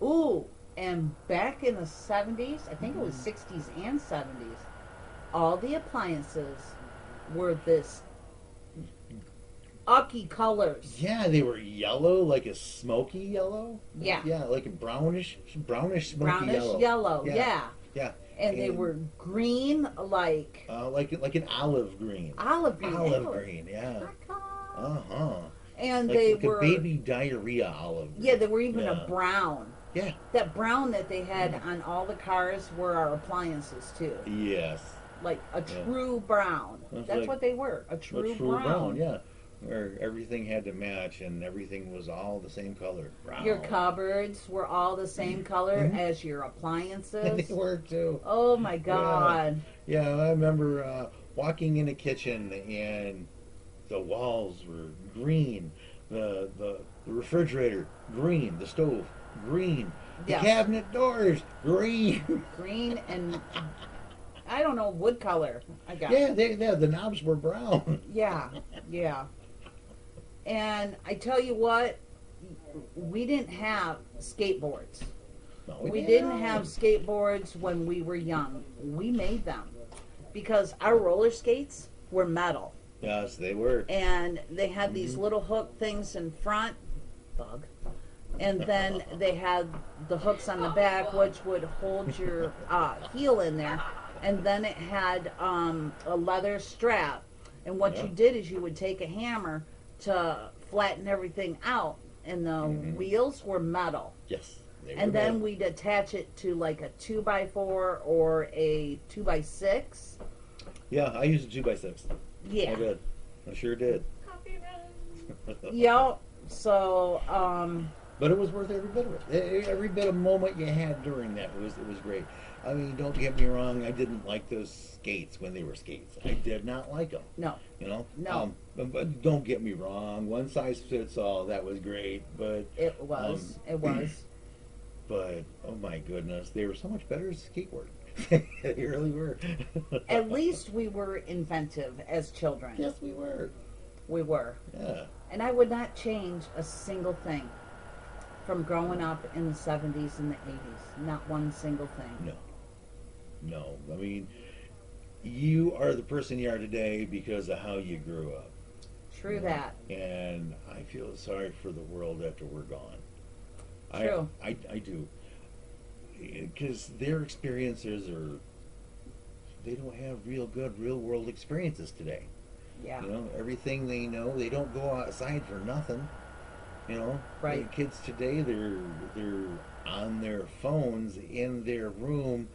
Speaker 1: Ooh, and back in the 70s, I think it was 60s and 70s, all the appliances were this ucky colors.
Speaker 2: Yeah, they were yellow, like a smoky yellow.
Speaker 1: Yeah.
Speaker 2: Yeah, like a brownish smoky
Speaker 1: Brownish yellow, yeah.
Speaker 2: Yeah.
Speaker 1: And they were green, like
Speaker 2: Like an olive green.
Speaker 1: olive green.
Speaker 2: Olive
Speaker 1: Ew.
Speaker 2: green, yeah.
Speaker 1: Uh-huh.
Speaker 2: Uh-huh.
Speaker 1: And
Speaker 2: Like,
Speaker 1: they
Speaker 2: like
Speaker 1: were
Speaker 2: a baby diarrhea olive green.
Speaker 1: yeah, they were even
Speaker 2: Yeah.
Speaker 1: a brown.
Speaker 2: Yeah.
Speaker 1: That brown that they had on all the cars were our appliances too.
Speaker 2: Yes.
Speaker 1: Like a
Speaker 2: Yeah.
Speaker 1: true brown.
Speaker 2: That's
Speaker 1: That's
Speaker 2: like
Speaker 1: what they were. A true,
Speaker 2: A true brown, yeah. Where everything had to match and everything was all the same color. Brown.
Speaker 1: Your cupboards were all the same color
Speaker 2: Mhm.
Speaker 1: as your
Speaker 2: And
Speaker 1: appliances.
Speaker 2: they were too.
Speaker 1: Oh my God.
Speaker 2: Yeah, I remember walking in a kitchen and the walls were green, the refrigerator green, the stove green, the
Speaker 1: Yeah.
Speaker 2: cabinet doors green.
Speaker 1: Green and I don't know, wood color. I got
Speaker 2: Yeah, the knobs were brown.
Speaker 1: Yeah. And I tell you what, we didn't have skateboards.
Speaker 2: No,
Speaker 1: We didn't have skateboards when we were young. We made them because our roller skates were metal
Speaker 2: Yes, they were.
Speaker 1: and they had these little hook things in front, bug, and then they had the hooks on the back which would hold your heel in there, and then it had a leather strap. And what
Speaker 2: Yeah.
Speaker 1: you did is you would take a hammer to flatten everything out, and the wheels were metal.
Speaker 2: Yes. They
Speaker 1: And
Speaker 2: were
Speaker 1: then
Speaker 2: metal.
Speaker 1: we'd attach it to like a 2x4 or a 2x6.
Speaker 2: Yeah, I used a 2x6. I
Speaker 1: Yeah.
Speaker 2: did. I sure did.
Speaker 3: Copy that.
Speaker 1: Yeah. So,
Speaker 2: But it was worth every bit of it. Every bit of moment you had during that it was great. I mean, don't get me wrong. I didn't like those skates when they were skates. I did not like them.
Speaker 1: no. No.
Speaker 2: But don't get me wrong. One size fits all. That was great. But
Speaker 1: It was. It was.
Speaker 2: But oh my goodness, they were so much better as a skateboard. They really were.
Speaker 1: At least we were inventive as children.
Speaker 2: Yes, we were.
Speaker 1: We were.
Speaker 2: Yeah.
Speaker 1: And I would not change a single thing from growing up in the 70s and the 80s. Not one single thing.
Speaker 2: No. I mean, you are the person you are today because of how you grew up.
Speaker 1: True that.
Speaker 2: And I feel sorry for the world after we're gone.
Speaker 1: True.
Speaker 2: I do. Because their experiences they don't have real good real world experiences today.
Speaker 1: Yeah.
Speaker 2: Everything they know, they don't go outside for nothing.
Speaker 1: Right.
Speaker 2: The kids today, they're on their phones in their room,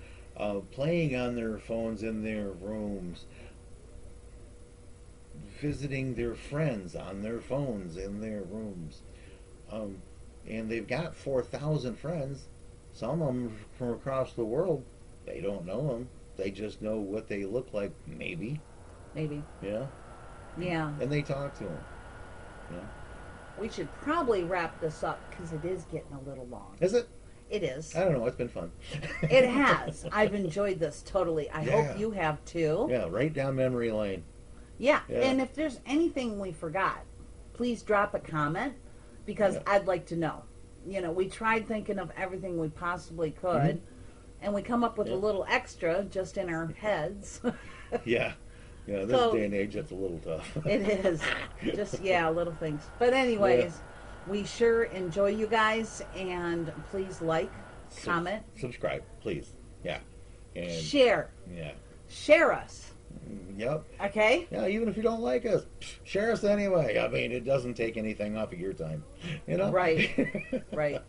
Speaker 2: playing on their phones in their rooms, visiting their friends on their phones in their rooms. And they've got 4,000 friends. Some of them from across the world. They don't know them. They just know what they look like, maybe.
Speaker 1: maybe.
Speaker 4: Yeah.
Speaker 1: Yeah.
Speaker 4: And they talk to him. Yeah.
Speaker 1: We should probably wrap this up because it is getting a little long.
Speaker 4: Is it?
Speaker 1: It is.
Speaker 4: I don't know. It's been fun.
Speaker 1: It has. I've enjoyed this totally. I
Speaker 4: Yeah.
Speaker 1: hope you have too.
Speaker 4: Yeah, right down memory lane.
Speaker 1: Yeah.
Speaker 4: Yeah.
Speaker 1: And if there's anything we forgot, please drop a comment because
Speaker 4: Yeah.
Speaker 1: I'd like to know. You know, we tried thinking of everything we possibly could, and we come up with
Speaker 4: Yeah.
Speaker 1: a little extra just in our heads.
Speaker 4: Yeah. Yeah, this
Speaker 1: So-
Speaker 4: day and age, it's a little tough.
Speaker 1: It is. Just, yeah, little things. But anyways, we sure enjoy you guys, and please like, comment,
Speaker 4: Subscribe, please. Yeah. And
Speaker 1: share.
Speaker 4: yeah.
Speaker 1: Share us.
Speaker 4: Yep.
Speaker 1: Okay?
Speaker 4: Yeah, even if you don't like us, share us anyway. I mean, it doesn't take anything off of your time. You know?
Speaker 1: Right. Right.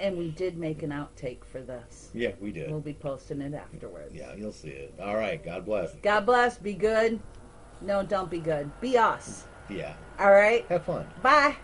Speaker 1: And we did make an outtake for this.
Speaker 4: Yeah, we did.
Speaker 1: We'll be posting it afterwards.
Speaker 4: Yeah, you'll see it. All right. God bless.
Speaker 1: God bless. Be good. No, don't be good. Be us.
Speaker 4: Yeah.
Speaker 1: All right?
Speaker 4: Have fun.
Speaker 1: Bye.